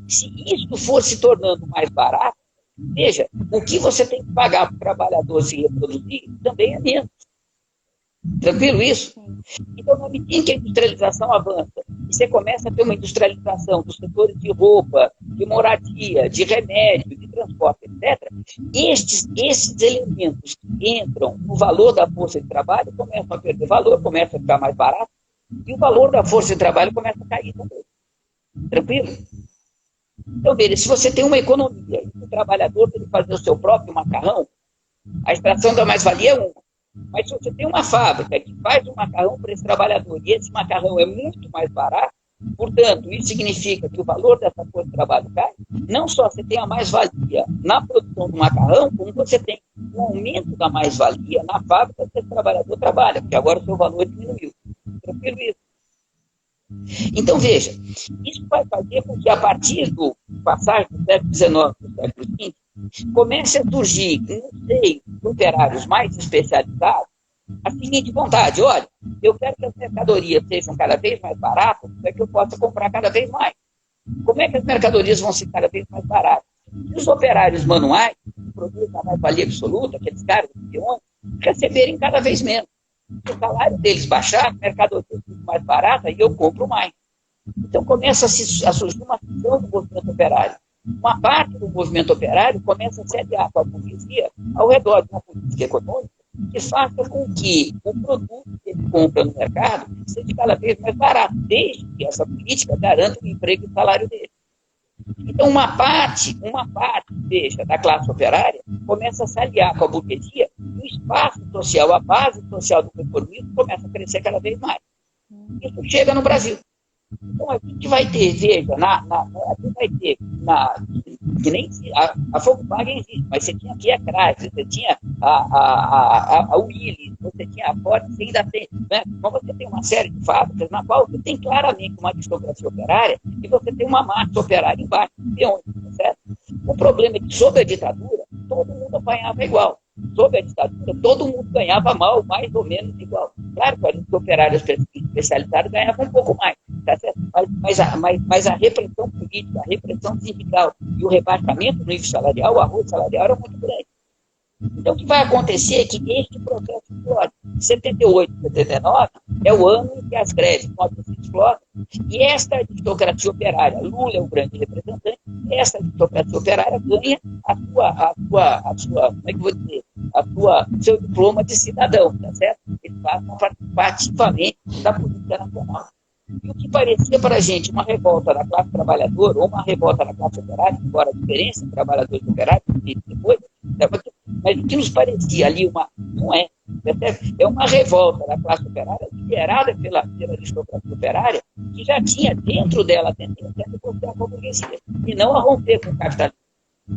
Se isso for se tornando mais barato, veja, o que você tem que pagar para o trabalhador se reproduzir também é menos. Tranquilo isso? Então, na medida em que a industrialização avança, e você começa a ter uma industrialização dos setores de roupa, de moradia, de remédio, de transporte, etc., esses elementos que entram no valor da força de trabalho começam a perder valor, começam a ficar mais barato, e o valor da força de trabalho começa a cair também. Tranquilo? Então, veja, se você tem uma economia e o trabalhador tem que fazer o seu próprio macarrão, a extração da mais-valia é uma. Mas se você tem uma fábrica que faz um macarrão para esse trabalhador e esse macarrão é muito mais barato, portanto, isso significa que o valor dessa força de trabalho cai, não só você tem a mais-valia na produção do macarrão, como você tem um aumento da mais-valia na fábrica que esse trabalhador trabalha, porque agora o seu valor diminuiu. Tranquilo isso? Então, veja, isso vai fazer com que, a partir do passagem do século XIX para o século XX, comece a surgir, não sei, operários mais especializados, a seguinte vontade: olha, eu quero que as mercadorias sejam cada vez mais baratas, para que eu possa comprar cada vez mais. Como é que as mercadorias vão ser cada vez mais baratas? E os operários manuais, que produzem a mais-valia absoluta, aqueles caras de peões, receberem cada vez menos. Se o salário deles baixar, a mercadoria fica mais barata e eu compro mais. Então começa a surgir uma cisão do movimento operário. Uma parte do movimento operário começa a se aliar com a burguesia ao redor de uma política econômica que faça com que o produto que ele compra no mercado seja cada vez mais barato, desde que essa política garanta o emprego e o salário dele. Então, uma parte, veja, da classe operária começa a se aliar com a burguesia e o espaço social, a base social do reformismo começa a crescer cada vez mais. Isso chega no Brasil. Então, a gente vai ter, veja, que nem a Volkswagen existe, mas você tinha aqui a Chrysler, você tinha a Willys, você tinha a Ford, você ainda tem, né? Então você tem uma série de fábricas na qual você tem claramente uma aristocracia operária e você tem uma massa operária embaixo, certo? O problema é que, sob a ditadura, todo mundo apanhava igual. Sob a ditadura, todo mundo ganhava mal, mais ou menos igual. Claro que os operários especializados ganhavam um pouco mais, tá certo? Mas a repressão política, a repressão sindical e o rebaixamento do nível salarial, o arroz salarial era muito grande. Então, o que vai acontecer é que este processo explode. 78, 79 é o ano em que as greves se explodem, e esta aristocracia operária, Lula é o grande representante, essa aristocracia operária ganha seu diploma de cidadão, tá certo? Eles passam a participar ativamente da política nacional. E o que parecia para a gente uma revolta da classe trabalhadora ou uma revolta da classe operária, embora a diferença entre trabalhadores e operários, depois, mas o que nos parecia ali não é. É uma revolta da classe operária liderada pela aristocracia operária, que já tinha dentro dela a tendência a negociar com a burguesia e não a romper com o capitalismo.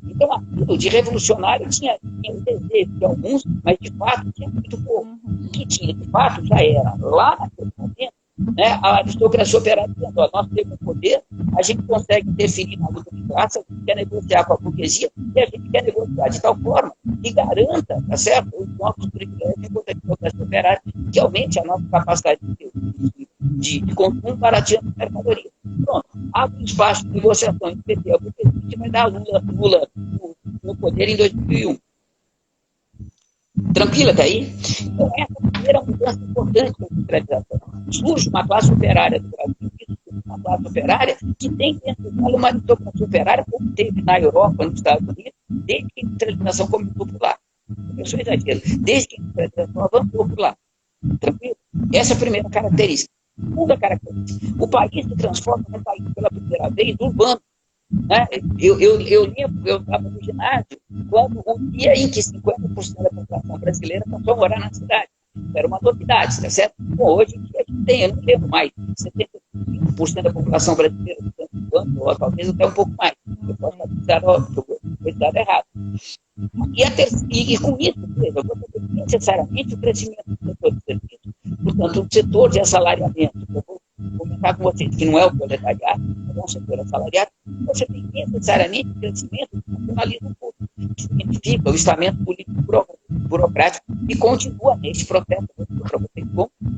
Então, aquilo de revolucionário tinha um desejo de alguns, mas de fato tinha muito pouco. O que tinha de fato já era, lá naquele momento, né, a aristocracia operária dizendo: nós temos poder, a gente consegue interferir na luta de classe, a gente quer negociar com a burguesia e a gente quer negociar de tal forma que garanta, tá certo, os nossos privilégios enquanto aristocracia operária, que aumente a nossa capacidade de consumo barateando a mercadoria. Pronto, abre um espaço de negociação entre PT e a burguesia que vai dar Lula no poder em 2001. Tranquila até aí? Então, essa é a primeira mudança importante da industrialização. Surge uma classe operária do Brasil, uma classe operária que tem dentro dela uma aristocracia operária, como teve na Europa, nos Estados Unidos, desde que a industrialização começou por lá. Começou exagero, desde que a industrialização avançou por lá. Tranquilo? Essa é a primeira característica. Segunda característica, o país se transforma num país pela primeira vez urbano. Né? Eu lembro, eu estava no ginásio, quando o dia em que 50% da população brasileira passou a morar na cidade. Era uma novidade, tá certo? Bom, hoje em dia a gente tem, eu não lembro mais, 75% da população brasileira urbana, ou talvez até um pouco mais. Eu posso ter dado errado. E com isso, veja, você tem necessariamente o crescimento do setor de serviços, portanto, o setor de assalariamento, eu vou comentar com vocês, que não é o proletariado, é um setor assalariado, você tem necessariamente o crescimento do nacionalismo público, que significa o estamento político burocrático, e continua neste processo, para vocês,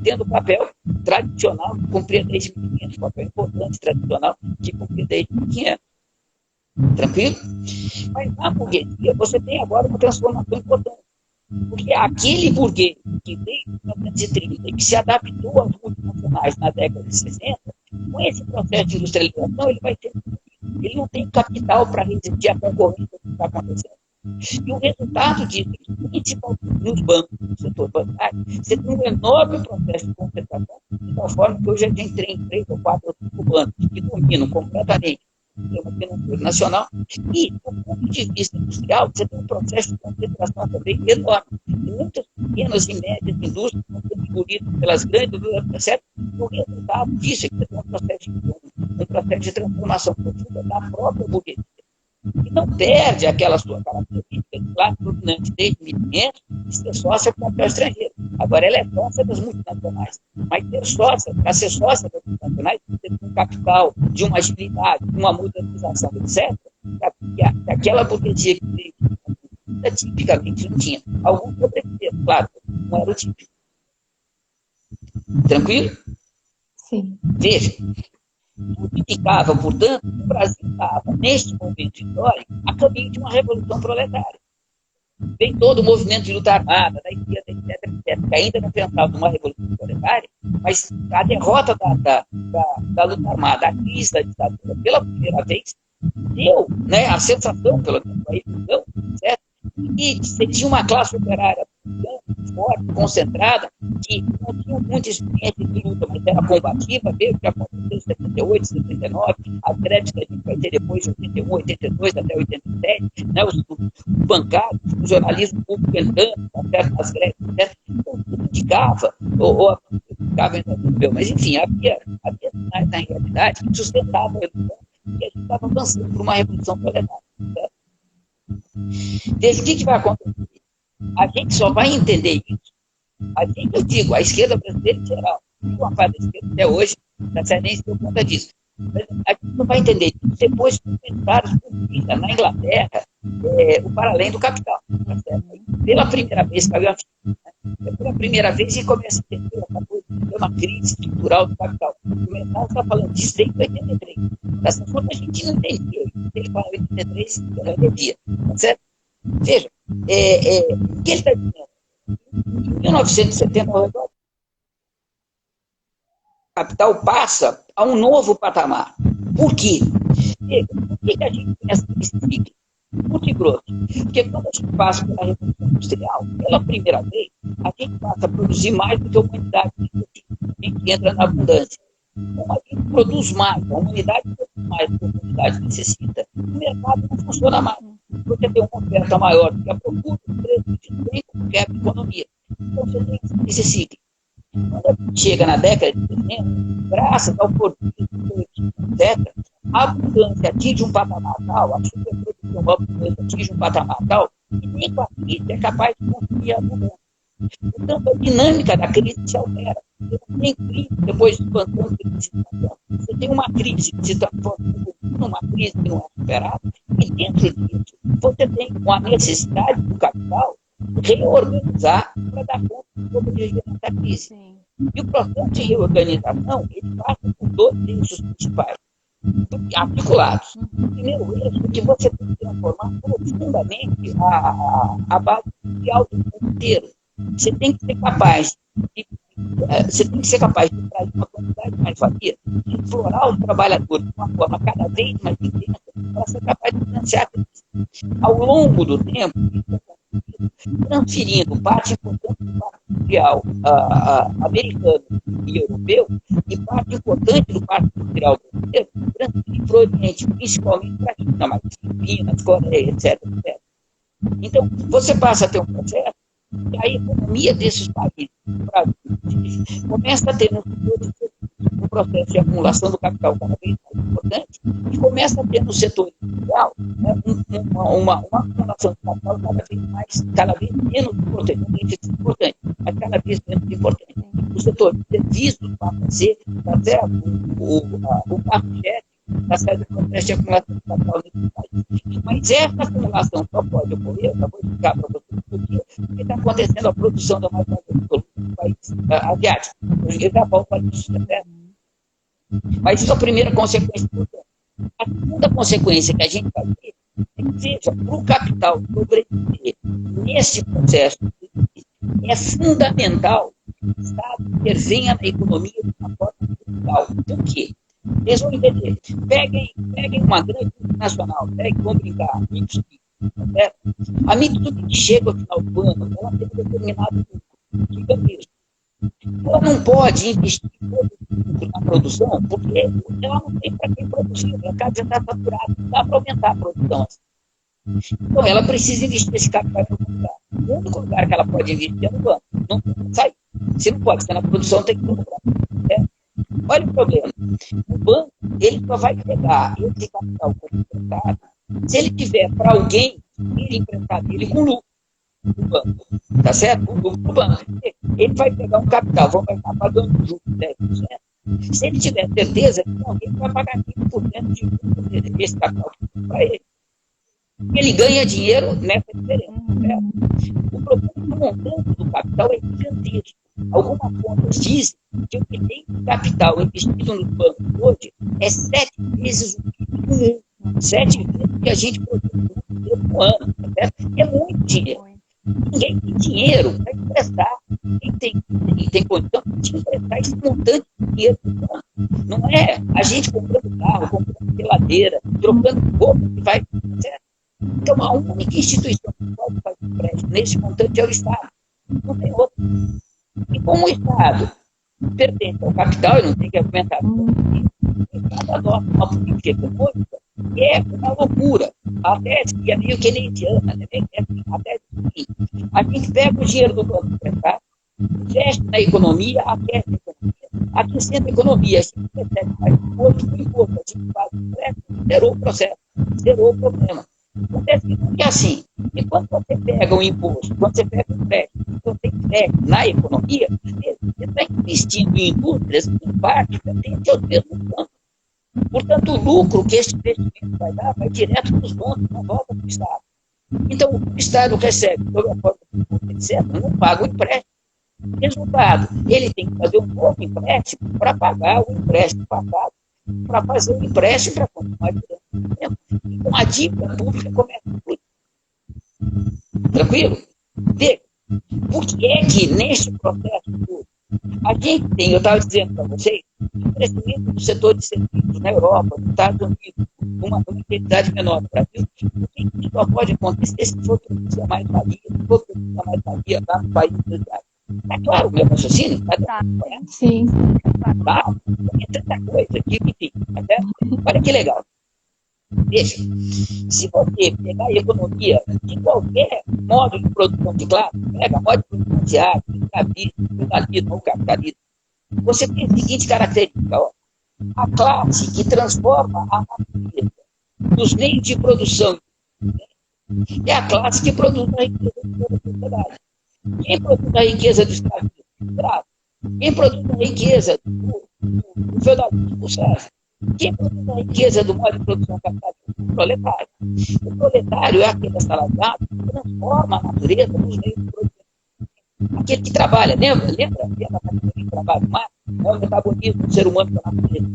tendo o papel tradicional de cumprir desde 1500, papel importante, tradicional, de cumprir desde 1500. Tranquilo? Mas na burguesia você tem agora uma transformação importante. Porque aquele burguês que veio em 1930 e que se adaptou às multinacionais na década de 60, com esse processo de industrialização, ele vai ter. Ele não tem capital para resistir à concorrência que está acontecendo. E o resultado disso, principalmente nos bancos, no setor bancário, você tem um enorme processo de concentração, de tal forma que hoje a gente tem 3 ou 4 ou 5 bancos que dominam completamente o sistema financeiro nacional, e, do ponto de vista industrial, você tem um processo de concentração também enorme. Muitas pequenas e médias indústrias estão sendo engolidas pelas grandes indústrias, certo? E o resultado disso é que você tem um processo de transformação profunda da própria burguesia. E não perde aquela sua característica de classe dominante desde 1500 de ser sócia do capital estrangeiro. Agora ela é sócia das multinacionais. Mas para ser sócia das multinacionais, você tem um capital, de uma agilidade, de uma modernização, etc., que aquela burguesia que veio tipicamente não tinha. Alguns sobreviveram, claro, não era o típico. Tranquilo? Sim. Veja. Significava, portanto, que o Brasil estava, neste momento histórico, a caminho de uma revolução proletária. Vem todo o movimento de luta armada, da esquerda, etc., que ainda não pensava numa revolução proletária, mas a derrota da luta armada, a crise da ditadura, pela primeira vez, deu, né, a sensação, pelo menos, a ilusão, certo? E você tinha uma classe operária forte, concentrada, que não tinha muita experiência de luta, mas era combativa, veio o que aconteceu em 78, 79, as greves que a gente vai ter depois de 81, 82 até 87, né, os bancários, o jornalismo público entrando, nas greves, etc. Então, tudo indicava, ou indicava, mas enfim, havia sinais na realidade que sustentavam a revolução, e a gente estava avançando por uma revolução proletária. Desde o que vai acontecer? A gente só vai entender isso. Eu digo, a esquerda brasileira em geral, uma parte da esquerda até hoje, nem se deu conta disso. Mas a gente não vai entender isso depois que pensaram na Inglaterra o paralelo do capital. Pela primeira vez, pela primeira vez, e começa a entender essa coisa, uma crise estrutural do capital. O mercado está falando disso desde 83. Dessa forma, a gente não entendia. Ele fala 83, eu não entendia. Certo? Veja, o que ele está dizendo? Em 1970, ao redor, o capital passa a um novo patamar. Por quê? Por que a gente pensa nesse ciclo? Muito grosso. Porque quando a gente passa pela Revolução Industrial, pela primeira vez, a gente passa a produzir mais do que a humanidade necessita. A gente entra na abundância. Como a gente produz mais, a humanidade produz mais do que a humanidade necessita, o mercado não funciona mais. Você tem uma oferta maior do que a procura, o preço de bem como quebra a economia. Então você tem esse ciclo. Quando a gente chega na década de 60, graças ao português, etc., a abundância atinge um patamar tal, a superprodução da abundância atinge um patamar tal, e nem com a crise é capaz de construir a abundância. Portanto, a dinâmica da crise se altera. Você não tem crise depois de expansão de situação. Você tem uma crise que se transforma numa crise que não é superada, e dentro disso, você tem a necessidade do capital reorganizar para dar conta de sobreviver nessa crise. Sim. E o processo de reorganização, ele passa por 2 eixos principais. articulados. O primeiro eixo é que você tem que transformar profundamente a base social do mundo inteiro. Você tem que ser capaz de trazer uma quantidade de mais-valia, de explorar os trabalhadores de uma forma cada vez mais intensa, para ser capaz de financiar ao longo do tempo, transferindo parte importante do parque industrial americano e europeu e parte importante do parque industrial brasileiro, transferir para o Oriente, principalmente para a China, mas Filipinas, Coreia, etc, etc. Então, você passa a ter um processo e a economia desses países, o Brasil, começa a ter um processo de acumulação do capital cada vez mais importante e começa a ter no setor industrial, né, uma acumulação de capital cada vez menos importante, não deixa de ser importante, mas cada vez menos importante. O setor de serviços passa a ser o carro-chefe da série de processo de acumulação de capital nesse país. Mas essa acumulação só pode ocorrer, eu vou explicar para vocês porque está acontecendo a produção da mais-valia do país asiático. Eu já volto para isso, certo? Mas isso é a primeira consequência importante. A segunda consequência que a gente vai ter é que, veja, para o capital sobreviver nesse processo, é fundamental que o Estado intervenha na economia de uma forma brutal. Por quê? Eles vão entender. Peguem uma grande multinacional, vamos brincar, a Mitsubishi, certo? A Mitsubishi que chega ao final do ano, ela tem um determinado lucro gigantesco. Ela não pode investir todo o lucro na produção, porque ela não tem para quem produzir, o mercado já está saturado, não dá para aumentar a produção. Então, ela precisa investir esse capital em algum lugar. O único lugar que ela pode investir é no banco, não pode sair. Se não pode ser na produção, tem que ir no banco. Certo? Olha o problema. O banco, ele só vai pegar esse capital como emprestado se ele tiver para alguém ele emprestar dele com lucro do banco. Tá certo? Com lucro do banco. Ele vai pegar um capital, vamos estar pagando juros de 10%. Se ele tiver certeza que alguém vai pagar 15% de juros desse capital para ele. Ele ganha dinheiro nessa diferença. Certo? O problema é que o montante do capital é gigantesco. Algumas contas dizem que o que tem de capital investido no banco hoje é 7 vezes o PIB do mundo. 7 vezes o que a gente produz no ano. Certo? É muito dinheiro. Ninguém tem dinheiro para emprestar. Ninguém tem condição de emprestar esse montante de dinheiro. Não é a gente comprando carro, comprando geladeira, trocando roupa que vai. Certo? Então, a única instituição que pode fazer empréstimo nesse montante é o Estado. Não tem outra. E como o Estado pertence ao capital e não tem que argumentar, o Estado adota uma política econômica que é uma loucura. A tese que é meio keynesiana, né? A tese é o seguinte: a gente pega o dinheiro do banco emprestado, investe na economia, aquece a economia, aquecendo a economia, a gente recebe mais imposto, a gente faz o empréstimo, zerou o processo, zerou o problema. Acontece que é assim, e quando você pega um imposto, quando você pega um empréstimo, quando você investe na economia, você está investindo em indústrias que, em parte, pertencem aos mesmos bancos. Portanto, o lucro que esse investimento vai dar vai direto para os bancos, não volta para o Estado. Então, o Estado recebe, sob a forma de imposto, etc., não paga o empréstimo. Resultado, ele tem que fazer um novo empréstimo para pagar o empréstimo passado, para fazer o empréstimo para continuar durante o tempo. Então, a dívida pública começa a fluir. Tranquilo? Veja, por que é que nesse processo todo, a gente tem, eu estava dizendo para vocês, o crescimento do setor de serviços na Europa, nos Estados Unidos, uma intensidade menor no Brasil, por que isso só pode acontecer se for produzir mais valia, se for produzir mais valia lá no país industrial? Está claro o meu raciocínio? Tá. Sim. Tá? Tem tanta coisa aqui, enfim. Até, olha que legal. Veja, se você pegar a economia de qualquer modo de produção de classe, pega modo de produção de arte, capitalismo ou capitalismo, você tem a seguinte característica: ó, a classe que transforma a natureza dos meios de produção é a classe que produz a riqueza de toda a sociedade. Quem produz a riqueza do escravismo? Escravo. Quem produz a riqueza do feudalismo? Servo. Quem produz a riqueza do modo de produção capitalista? O proletário. O proletário é aquele assalariado que transforma a natureza nos meios de produção. Aquele que trabalha, lembra a categoria que trabalha mais? É o metabolismo do ser humano com a natureza.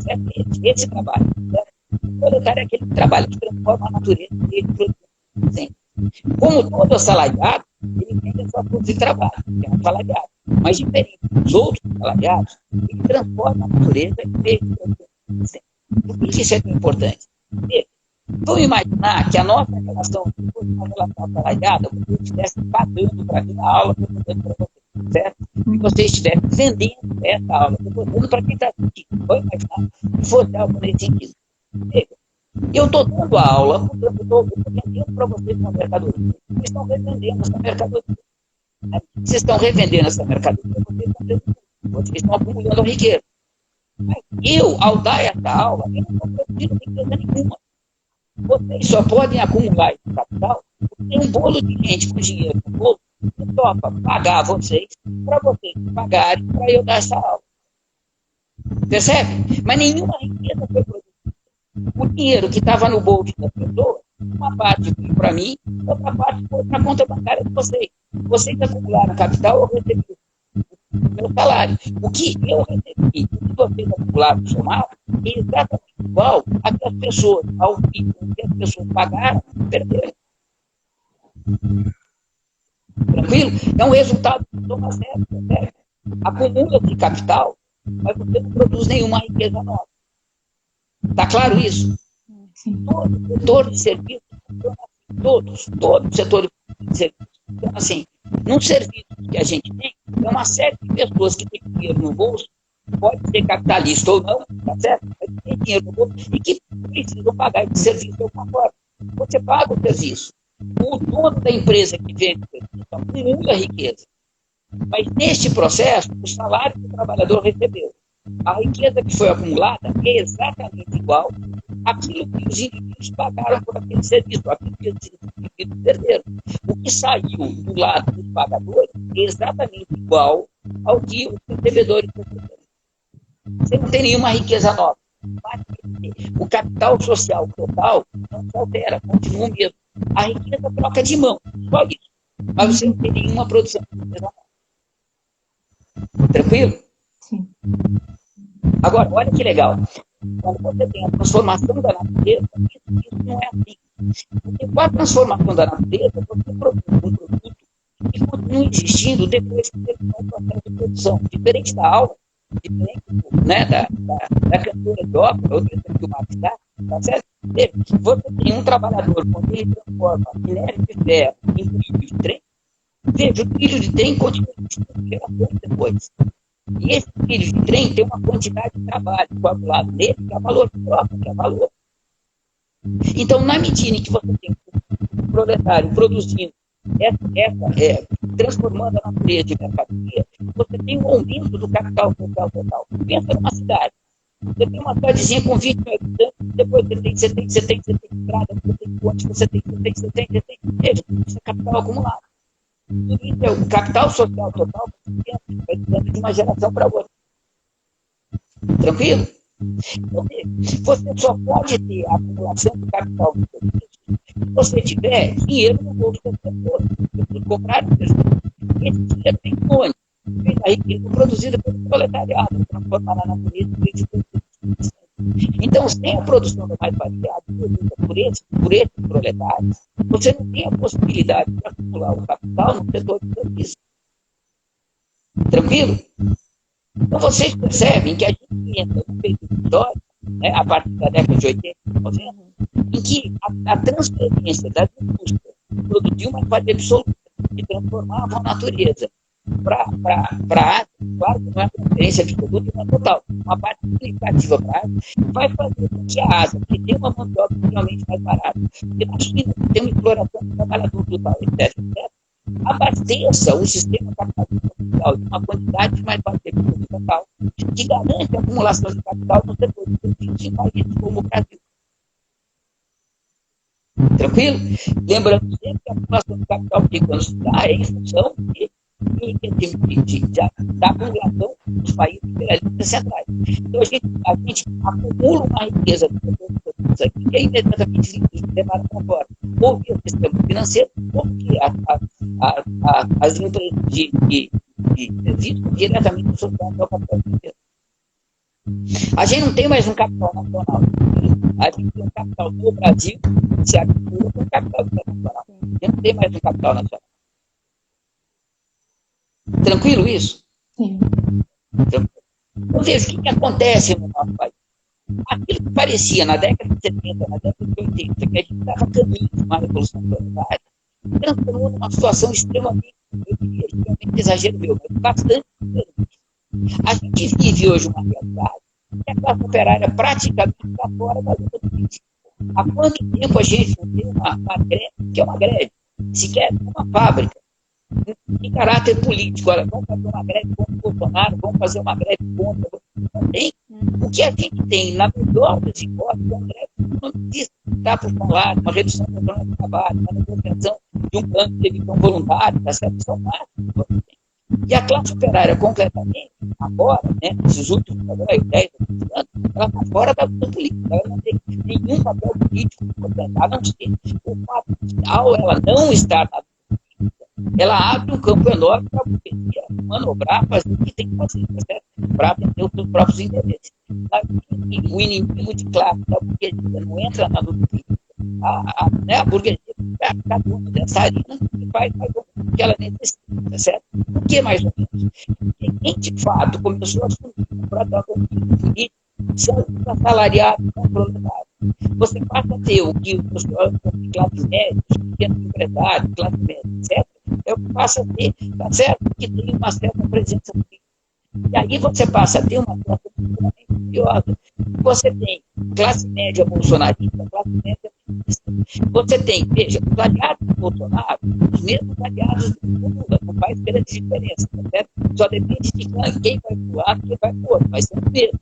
Esse trabalho. Certo? O proletário é aquele que trabalha, que transforma a natureza dele em produto. Como todo assalariado, ele tem a sua força de trabalho, é um assalariado. Mas diferente dos outros assalariados, ele transforma a natureza em meio de produto. Por que isso é tão importante? Vamos imaginar que a nossa relação fosse uma relação assalariada, você estivesse pagando para vir na aula, que eu estou dando para você, certo? E você estivesse vendendo essa aula, que eu estou dando para quem está assistindo. Vamos imaginar que fosse algo nesse sentido. Eu estou dando a aula, portanto, eu estou vendendo para vocês uma mercadoria. Vocês estão revendendo essa mercadoria. Vocês estão revendendo essa mercadoria, vocês estão acumulando riqueza. Eu, ao dar essa aula, eu não estou produzindo riqueza nenhuma. Vocês só podem acumular esse capital porque tem um bolo de gente com dinheiro no bolso que topa pagar vocês para vocês pagarem para eu dar essa aula. Percebe? Mas nenhuma riqueza foi produzida. O dinheiro que estava no bolso das pessoas, uma parte foi para mim, outra parte foi para a conta bancária de vocês. Vocês acumularam capital, eu recebi o meu salário. O que eu recebi, o que vocês acumularam somado, é exatamente igual a que as pessoas, ao que as pessoas pagaram, perderam. Tranquilo? É um resultado de soma zero, certo? Acumula-se capital, mas você não produz nenhuma riqueza nova. Está claro isso? Sim. Todo setor de serviço, todo setor de serviço. Então, assim, num serviço que a gente tem uma série de pessoas que têm dinheiro no bolso, pode ser capitalista ou não, tá certo? Mas tem dinheiro no bolso e que precisam pagar esse serviço de alguma forma. Você paga o serviço. O dono da empresa que vende o serviço acumula riqueza. Mas neste processo, o salário que o trabalhador recebeu, a riqueza que foi acumulada é exatamente igual àquilo que os indivíduos pagaram por aquele serviço, aquilo que os indivíduos perderam. O que saiu do lado dos pagadores é exatamente igual ao que os recebedores receberam. Você não tem nenhuma riqueza nova. Mas o capital social total não se altera, continua o mesmo. A riqueza troca de mão, só isso. Mas você não tem nenhuma produção de riqueza nova. Tranquilo? Sim. Agora, olha que legal. Quando você tem a transformação da natureza, isso não é assim. Porque com a transformação da natureza, você produz um produto que continua existindo depois que terminou o processo de produção. Diferente da aula, diferente né, da cantora de ópera, ou do que o Marx dá, tá certo? Você tem um trabalhador, quando ele transforma minério de ferro em trilho de trem, veja, o trilho de trem continua existindo gerações depois. E esse trilho de trem tem uma quantidade de trabalho coagulado nele, que é valor próprio, que é valor. Então, na medida em que você tem o proletário produzindo, transformando a natureza em mercadoria, você tem um aumento do capital social total. Pensa numa cidade. Você tem uma cidadezinha com 20 mil habitantes, depois você tem estrada, você tem ponte, você tem, veja, isso é capital acumulado. Isso é o capital social total vai dentro de uma geração para outra. Tranquilo? Então, você só pode ter a acumulação do capital se você tiver dinheiro no bolso das pessoas. As pessoas compraram esse dinheiro tem onde? A riqueza produzida pelo proletariado, transformar na natureza e então, sem a produção do mais variado por esses proletários, você não tem a possibilidade de acumular o capital no setor de serviço. Tranquilo? Então, vocês percebem que a gente entra no período histórico, né, a partir da década de 80, 90, em que a transferência das indústrias produziu uma qualidade absoluta que transformava a natureza para a arte, claro que não é transferência de produto, não é total. Uma parte significativa para a arte vai fazer com que a Ásia, que tem uma mão de obra realmente mais barata, porque na China tem uma exploração do trabalhador total, etc., abasteça o sistema capitalista mundial de uma quantidade mais baixa de produto total, que garante a acumulação de capital no setor de serviços em países como o Brasil. Tranquilo? Lembrando sempre que a acumulação de capital que quando se dá é em função da acumulação dos países imperialistas centrais. Então, a gente acumula uma riqueza aqui, que é imediatamente levada para fora, ou via sistema financeiro, ou via as empresas de serviço diretamente associadas ao capital financeiro. A gente não tem mais um capital nacional. A gente tem um capital do Brasil, se articula com o capital internacional. A gente não tem mais um capital nacional. Tranquilo isso? Sim. Então, veja, o que acontece no nosso país? Aquilo que parecia na década de 70, na década de 80, que a gente estava caminho de uma revolução planetária, transformou numa situação extremamente, eu diria, extremamente exagero meu, mas bastante diferente. A gente vive hoje uma realidade que a classe operária praticamente está fora da luta política. Há quanto tempo a gente não tem uma greve, que é uma greve, sequer uma fábrica, em caráter político? Olha, vamos fazer uma greve contra o Bolsonaro, vamos fazer uma greve contra o... Não tem. O que a gente tem, na melhor das hipóteses, é uma greve economicista, está por falar, uma redução da jornada de trabalho, uma negociação de um plano de demissão voluntária, da certa máxima. E a classe operária, concretamente, agora, né, nesses últimos 10 anos, ela está fora da luta política, ela não tem nenhum papel político, a não ser o fato de, ao ela não estar na luta política, ela abre um campo enorme para a burguesia manobrar, fazer o que tem que fazer, para atender os seus próprios interesses. O inimigo de classe da burguesia não entra na luta política. A burguesia fica dona dessa arena e faz o que ela necessita, tá certo? O que mais ou menos? Quem de fato começou a assumir o protagonismo político são os assalariados e os proletários. Você passa a ter o que os classe média, os pequenos empresários, classe média, etc., é o que passa a ter, tá certo? Que tem uma certa presença política. E aí você passa a ter uma classe extremamente curiosa. Você tem classe média bolsonarista, classe média petista. Você tem, veja, os aliados do Bolsonaro, os mesmos aliados do Lula, não faz grande diferença, tá certo? Só depende de quem vai pro lado, quem vai pro outro, mas são os mesmos.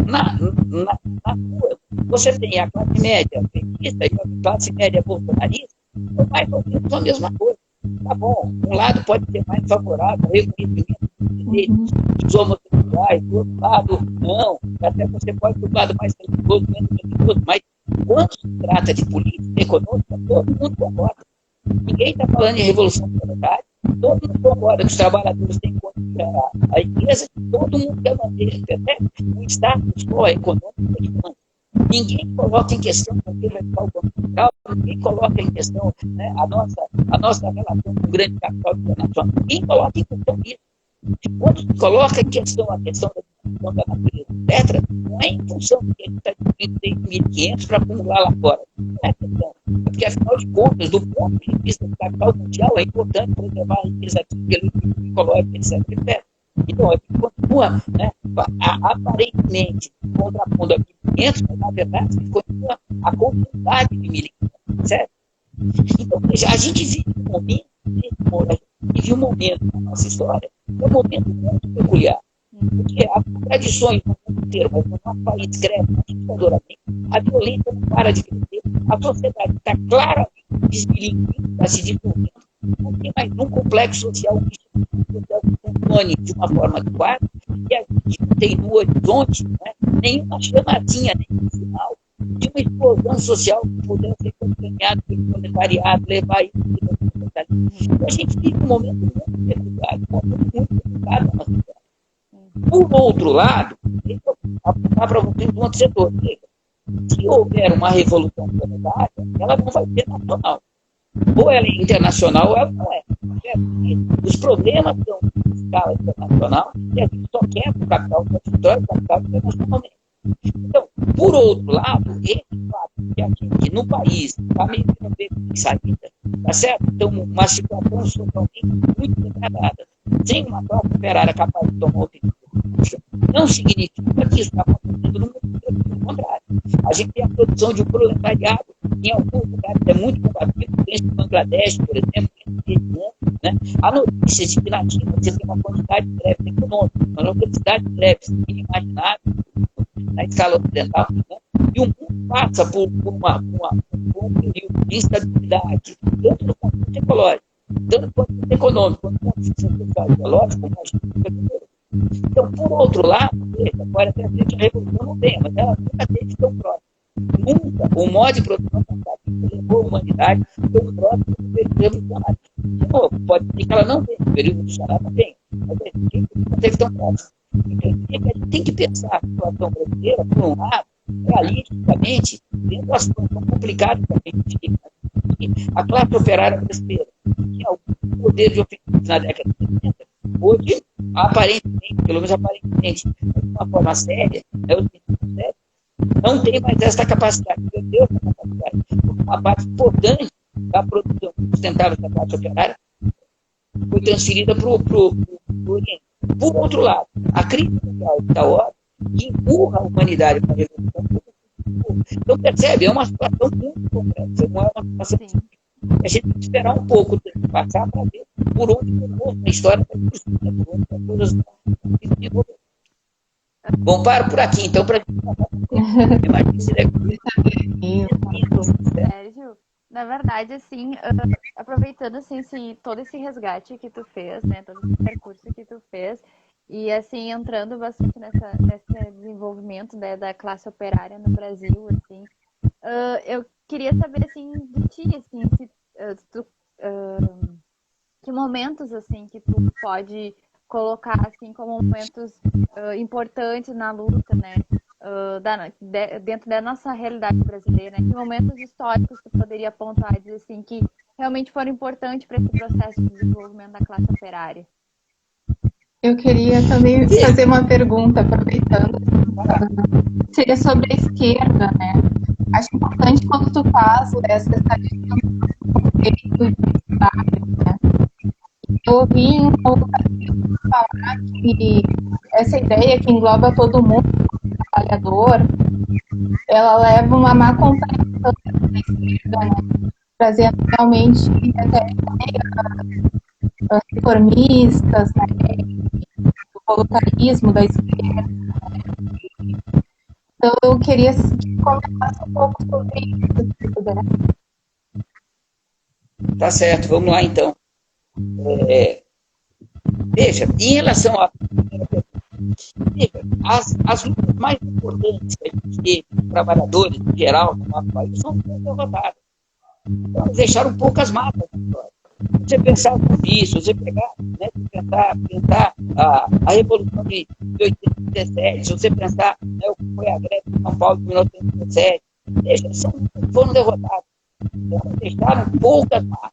Na rua, você tem a classe média petista e a classe média bolsonarista, são mais ou menos a mesma coisa. Tá bom, um lado pode ser mais favorável ao reconhecimento dos direitos dos homossexuais, do outro lado, não. Até você pode ir do lado mais religioso, menos religioso, mas quando se trata de política econômica, todo mundo concorda. Ninguém está falando em revolução proletária, todo mundo concorda que os trabalhadores têm que construir a riqueza, todo mundo quer manter até o status quo econômico de manda. Ninguém coloca em questão o que vai ficar o Banco Central, ninguém coloca em questão, né, a nossa relação com o grande capital internacional, ninguém coloca em questão isso. Quando se coloca em questão a questão da natureza, etc., não é em função do que a gente está distribuindo desde 1.500 para acumular lá fora. Não é questão. Porque, afinal de contas, do ponto de vista do capital mundial, é importante preservar a riqueza química, ecológica, etc. Então, a gente continua, né, aparentemente, contrapondo a 1.500, mas, na verdade, continua a continuidade de 1.500, certo? Então, veja, a gente vive um momento na nossa história, é um momento muito peculiar, porque as tradições no mundo inteiro, mas no nosso país crescem assustadoramente, a violência não para de crescer, a sociedade está claramente desbilinguindo, está se dissolvendo, não tem mais um complexo social que funcione de uma forma adequada, e a gente não tem no horizonte, né, nenhuma chamazinha, nenhum sinal de uma explosão social que pudesse ser acompanhada pelo proletariado, levar isso para o proletariado. Então, a gente vive um momento muito peculiar, um momento muito complicado na nossa cidade. Por outro lado, eu vou apontar para vocês um outro setor. Se houver uma revolução planetária, ela não vai ser nacional. Ou ela é internacional ou ela não é. Os problemas são de escala internacional e a gente só quer o capital transitório, o capital internacionalmente. Então, por outro lado, esse fato que a gente no país está meio que não vê saída, tá certo? Então, uma situação socialmente muito degradada, sem uma classe operária capaz de tomar outra iniciativa, não significa que isso está acontecendo no mundo inteiro, pelo contrário. A gente tem a produção de um proletariado, em alguns lugares é muito combativo, pensa em Bangladesh, por exemplo, em Vietnã, né? Há notícias de que na China você tem uma quantidade de greves econômicas, uma quantidade de greves inimagináveis na escala ocidental, né? E o mundo passa por um período de instabilidade, tanto do ponto de vista ecológico, tanto do ponto de vista econômico, quanto do ponto de vista social e biológico, então, por outro lado, agora até a revolução não tem, mas ela nunca teve tão próxima. Nunca o modo de produção que levou a humanidade tão próximo do período revolucionário. De novo, pode ser que ela não tenha, o período revolucionário não tem, mas não teve tão próximo. A gente tem que pensar a situação brasileira, por um lado, realisticamente, dentro da situação complicada que a gente vive. A classe operária brasileira tinha algum poder de ofensiva na década de 70, hoje, aparentemente, pelo menos aparentemente, de uma forma séria, né, os cientistas sérios, não tem mais essa capacidade, perdeu essa capacidade, porque uma parte importante da produção sustentável da classe operária foi transferida para o Oriente. Por outro lado, a crise mundial da hora que empurra a humanidade para a revolução. Então, percebe, é uma situação muito complexa, não é uma situação a gente tem que esperar um pouco de passar para ver por onde a história vai por onde as coisas vão se desenvolver. Bom, paro por aqui, então, para a gente passar Sérgio, na verdade, assim, aproveitando assim, todo esse resgate que tu fez, né, todo esse percurso que tu fez, e assim, entrando bastante nesse desenvolvimento, né, da classe operária no Brasil, assim, eu queria saber, assim, de ti, assim, se tu, que momentos, assim, que tu pode colocar, assim, como momentos importantes na luta, né, dentro da nossa realidade brasileira, né? Que momentos históricos tu poderia apontar e dizer, assim, que realmente foram importantes para esse processo de desenvolvimento da classe operária? Eu queria também fazer uma pergunta, aproveitando. Seria sobre a esquerda, né? Acho importante quando tu faz essa questão do conceito identitário, né? Eu ouvi em uma ocasião falar que essa ideia que engloba todo mundo, trabalhador, ela leva uma má compreensão da esquerda, né? Trazendo realmente até reformistas, né? Do voluntarismo da esquerda. Então, eu queria que comentasse um pouco sobre isso, se puder. Tá certo, vamos lá então. Veja, em relação a. Veja, as lutas mais importantes que a gente teve, os trabalhadores em geral no nosso país, são derrotadas. Então, eles deixaram poucas matas na história. Se você pensar nisso, você pegar, né, pensar a Revolução de 1817, se você pensar, né, o que foi a greve de São Paulo de 1917, veja, foram derrotados. Então, deixaram poucas matas.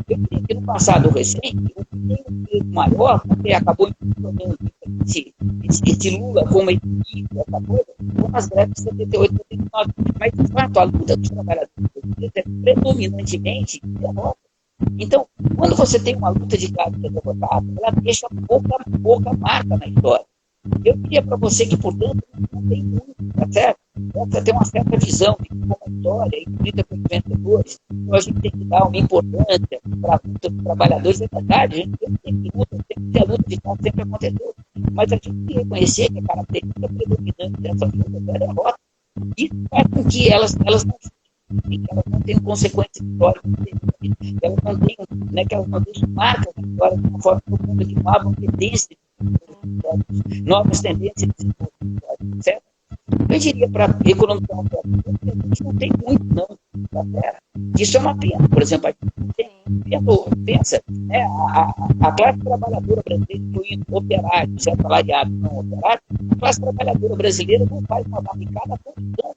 Eu creio que no passado recente, o que tem um peso maior, porque acabou implementando esse Lula como inimigo, essa coisa, foram as greves de 78 e 79. Mas, de fato, a luta dos trabalhadores é predominantemente derrota. Então, quando você tem uma luta de classe derrotada, ela deixa pouca marca na história. Eu diria para você que, portanto, não tem muito, tá certo? Você tem uma certa visão de como a história e política com os vencedores, então a gente tem que dar uma importância para a luta dos trabalhadores, é verdade, a gente tem que ter a luta de classe, sempre aconteceu, mas a gente tem que reconhecer que a característica predominante dessa luta é a derrota. Isso faz com que elas não tenham consequências históricas, elas não tenham, né, que elas não deixem marcas na história de uma forma profunda, que não abram tendências, novas tendências de desenvolvimento, certo? Eu diria para economizar um pouco, a gente não tem muito, não, na Terra. Isso é uma pena. Por exemplo, a gente não tem, pensa, né, a classe trabalhadora brasileira, incluindo operários, assalariados, não operários, a classe trabalhadora brasileira não faz uma barricada há muitos anos.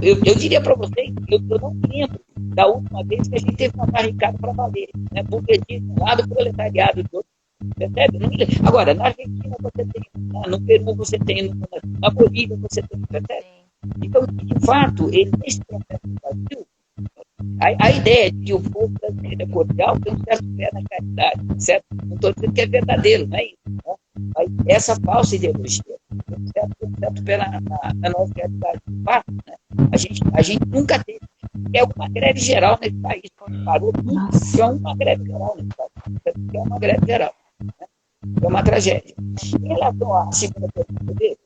Eu diria para vocês, eu não lembro da última vez que a gente teve uma barricada para valer, né? Burguesia de um lado, proletariado de outro. Percebe? Agora, na Argentina você tem, no Peru você tem, na Bolívia você tem, percebe? Então, de fato, nesse processo do Brasil, a ideia de que o povo brasileiro é cordial tem um certo pé na caridade, certo? Não estou dizendo que é verdadeiro, não é isso. Né? Mas essa falsa ideologia tem um certo pé na nossa realidade. De fato, né? A gente nunca teve. É uma greve geral nesse país. Quando parou tudo, é uma greve geral nesse país. É uma greve geral. Né? É uma tragédia. Em relação à segunda pergunta dele,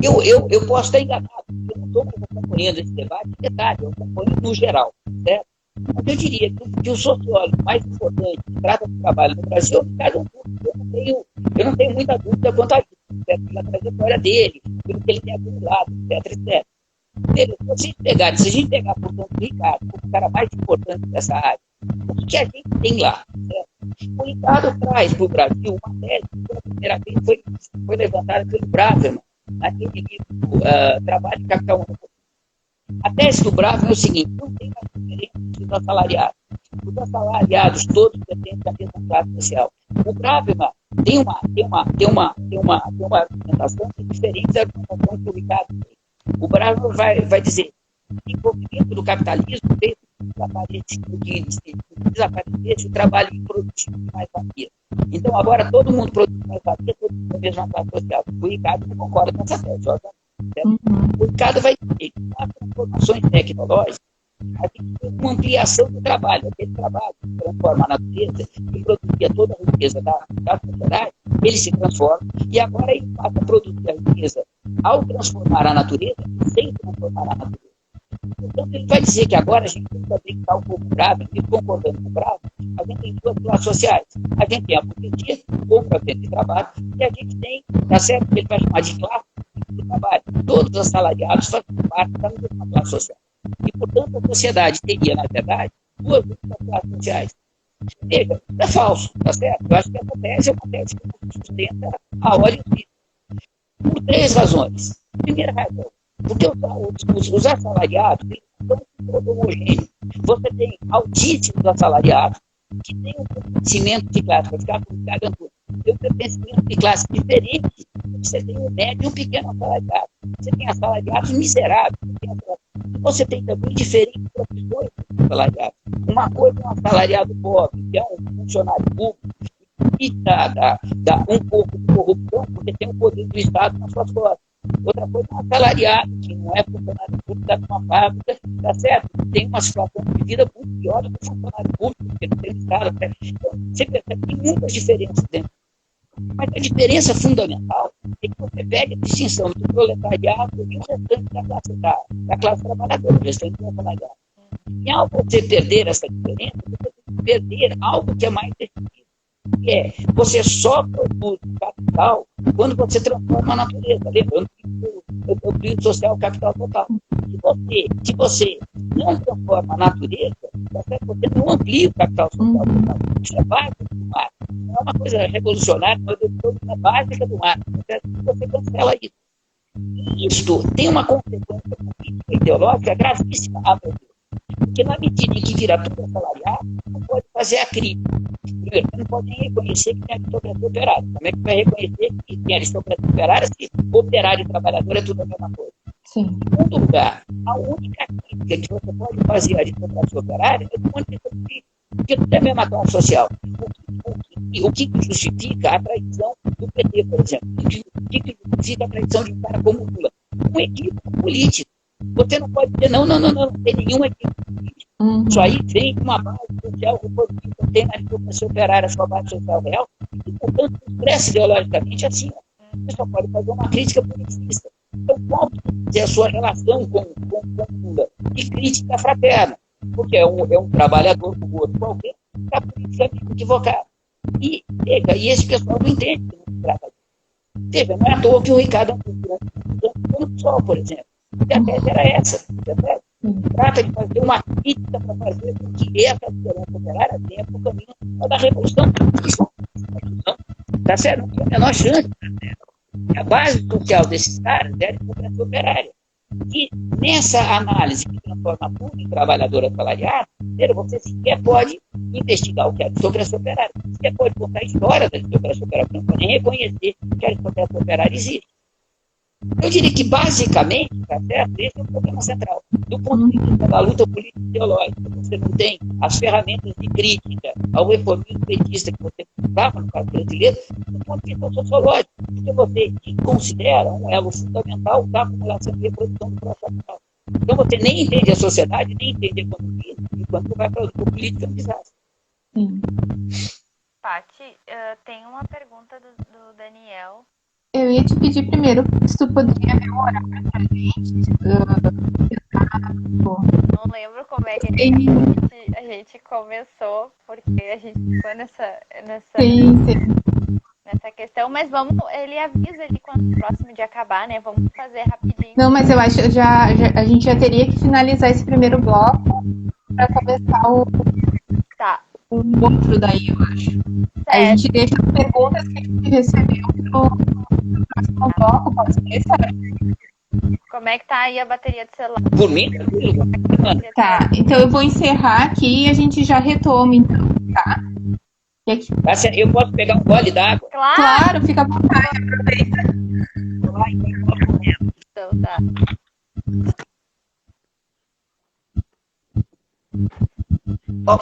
eu posso estar enganado, eu não estou mais acompanhando esse debate em detalhe, eu acompanho no geral, certo? Mas eu diria que o sociólogo mais importante que trata do trabalho no Brasil é o Ricardo Augusto. Eu não tenho muita dúvida quanto a isso, certo? Pela trajetória dele, pelo que ele tem acumulado, etc. Se a gente pegar, portanto, o Ricardo, o cara mais importante dessa área, o que a gente tem lá, certo? O Ricardo traz para o Brasil uma tese que pela primeira vez foi levantada pelo Braverman, naquele livro Trabalho de Capital Humano. A tese do Braverman é o seguinte: não tem mais diferença dos assalariados. Os assalariados todos pertencem à mesma classe social. O Braverman tem uma argumentação que é diferente da argumentação que o Ricardo tem. O Braverman vai dizer: o desenvolvimento do capitalismo fez que desaparecesse o trabalho improdutivo de mais-valia. Então, agora todo mundo produz mais-valia, todo mundo tem a mesma classe social. O Ricardo não concorda com essa tese. O Ricardo vai dizer que com as transformações tecnológicas, a gente tem uma ampliação do trabalho. Aquele trabalho que transforma a natureza e produzia toda a riqueza da sociedade, ele se transforma e agora ele passa a produzir a riqueza ao transformar a natureza sem transformar a natureza. Então, ele vai dizer que agora a gente tem que aplicar um pouco bravo, e concordando com o bravo, a gente tem duas classes sociais. A gente tem a burguesia, ou para de trabalho, e a gente tem, tá certo, que ele vai chamar de classe de trabalho. Todos os assalariados fazem parte da mesma classe social. E, portanto, a sociedade teria, na verdade, duas classes sociais. Veja, é falso, tá certo? Eu acho que essa tese é uma tese que sustenta a óleo vivo. Por três razões. Primeira razão, porque os assalariados são todos homogêneos. Você tem altíssimos assalariados que têm um pertencimento de classe, vai ficar com tem um pertencimento de classe diferente. Você tem um médio e um pequeno assalariado. Você tem assalariados miseráveis. Você tem também diferentes profissões de assalariados. Uma coisa é um assalariado pobre, que é um funcionário público, e dá um pouco de corrupção, porque tem o poder do Estado nas suas costas. Outra coisa é um assalariado, que não é funcionário público da uma fábrica, tá certo? Tem uma situação de vida muito pior do que o funcionário público, porque não tem Estado. Então, você percebe que tem muitas diferenças dentro. Mas a diferença fundamental é que você pega a distinção do proletariado e o restante da classe trabalhadora, o restante do assalariado. E ao você perder essa diferença, você tem que perder algo que é mais decisivo, que é você só produz capital quando você transforma a natureza. Lembrando que o produto social é o capital total. Se você não transforma a natureza, você não amplia o capital social total. Isso é básico do mar. Não é uma coisa revolucionária, mas é básica do mar. Você cancela isso. E isto tem uma consequência política e ideológica gravíssima a meu Deus. Porque na medida em que vira tudo assalariado, não pode fazer a crítica. Primeiro, você não pode nem reconhecer que tem aristocracia operária. Como é que vai reconhecer que tem aristocracia operária se operário e trabalhador é tudo a mesma coisa? Sim. Em segundo lugar, a única crítica que você pode fazer à aristocracia operária é do ponto de vista político, porque tudo é a mesma classe social. O que justifica a traição do PT, por exemplo? O que justifica a traição de um cara como Lula? Um equívoco político. Você não pode dizer, não tem nenhuma equívoco político. Isso aí vem de uma base social reformista, tem na aristocracia operária sua base social real, e, portanto, expressa ideologicamente assim. Você só pode fazer uma crítica politicista. Então, qual é a sua relação com Lula? De crítica fraterna, porque é um trabalhador como outro qualquer, está politicamente equivocado. E esse pessoal não entende que não se trata disso. Veja, não é à toa que o Ricardo no Sol, por exemplo. E a tese era essa. Trata de fazer uma crítica para fazer com que essa liderança operária tenha o caminho da revolução. Tá certo? Não tem a menor chance. A base social desses caras é a democracia operária. E nessa análise que transforma tudo em trabalhador assalariado, você sequer pode investigar o que é a aristocracia operária. Você sequer pode contar a história da aristocracia operária, não pode nem reconhecer que a aristocracia operária existe. Eu diria que, basicamente, tá certo? Esse é o problema central. Do ponto de vista da luta política e ideológica, você não tem as ferramentas de crítica ao reformismo petista que você precisava no caso brasileiro, do ponto de vista sociológico, porque você considera um elo fundamental da acumulação e reprodução do processo capital. Então você nem entende a sociedade, nem entende a economia, e quando você vai para a política, é um desastre. Paty, tem uma pergunta do Daniel. Eu ia te pedir primeiro se tu poderia ver o horário pra gente. Não lembro como é que a gente começou, porque a gente ficou nessa questão, mas ele avisa ali quando o próximo de acabar, né? Vamos fazer rapidinho. Não, mas eu acho que a gente já teria que finalizar esse primeiro bloco para começar o... Tá. um outro daí, eu acho. Aí a Certo. gente deixa as perguntas que a gente recebeu pro próximo bloco, pode ser, Sara? Como é que tá aí a bateria do celular? Por mim, tranquilo. Tá, então eu vou encerrar aqui e a gente já retoma, então, tá? E aqui, Tá certo. Eu posso pegar um gole d'água? Claro, claro, fica à vontade, aproveita. então, tá. Ó,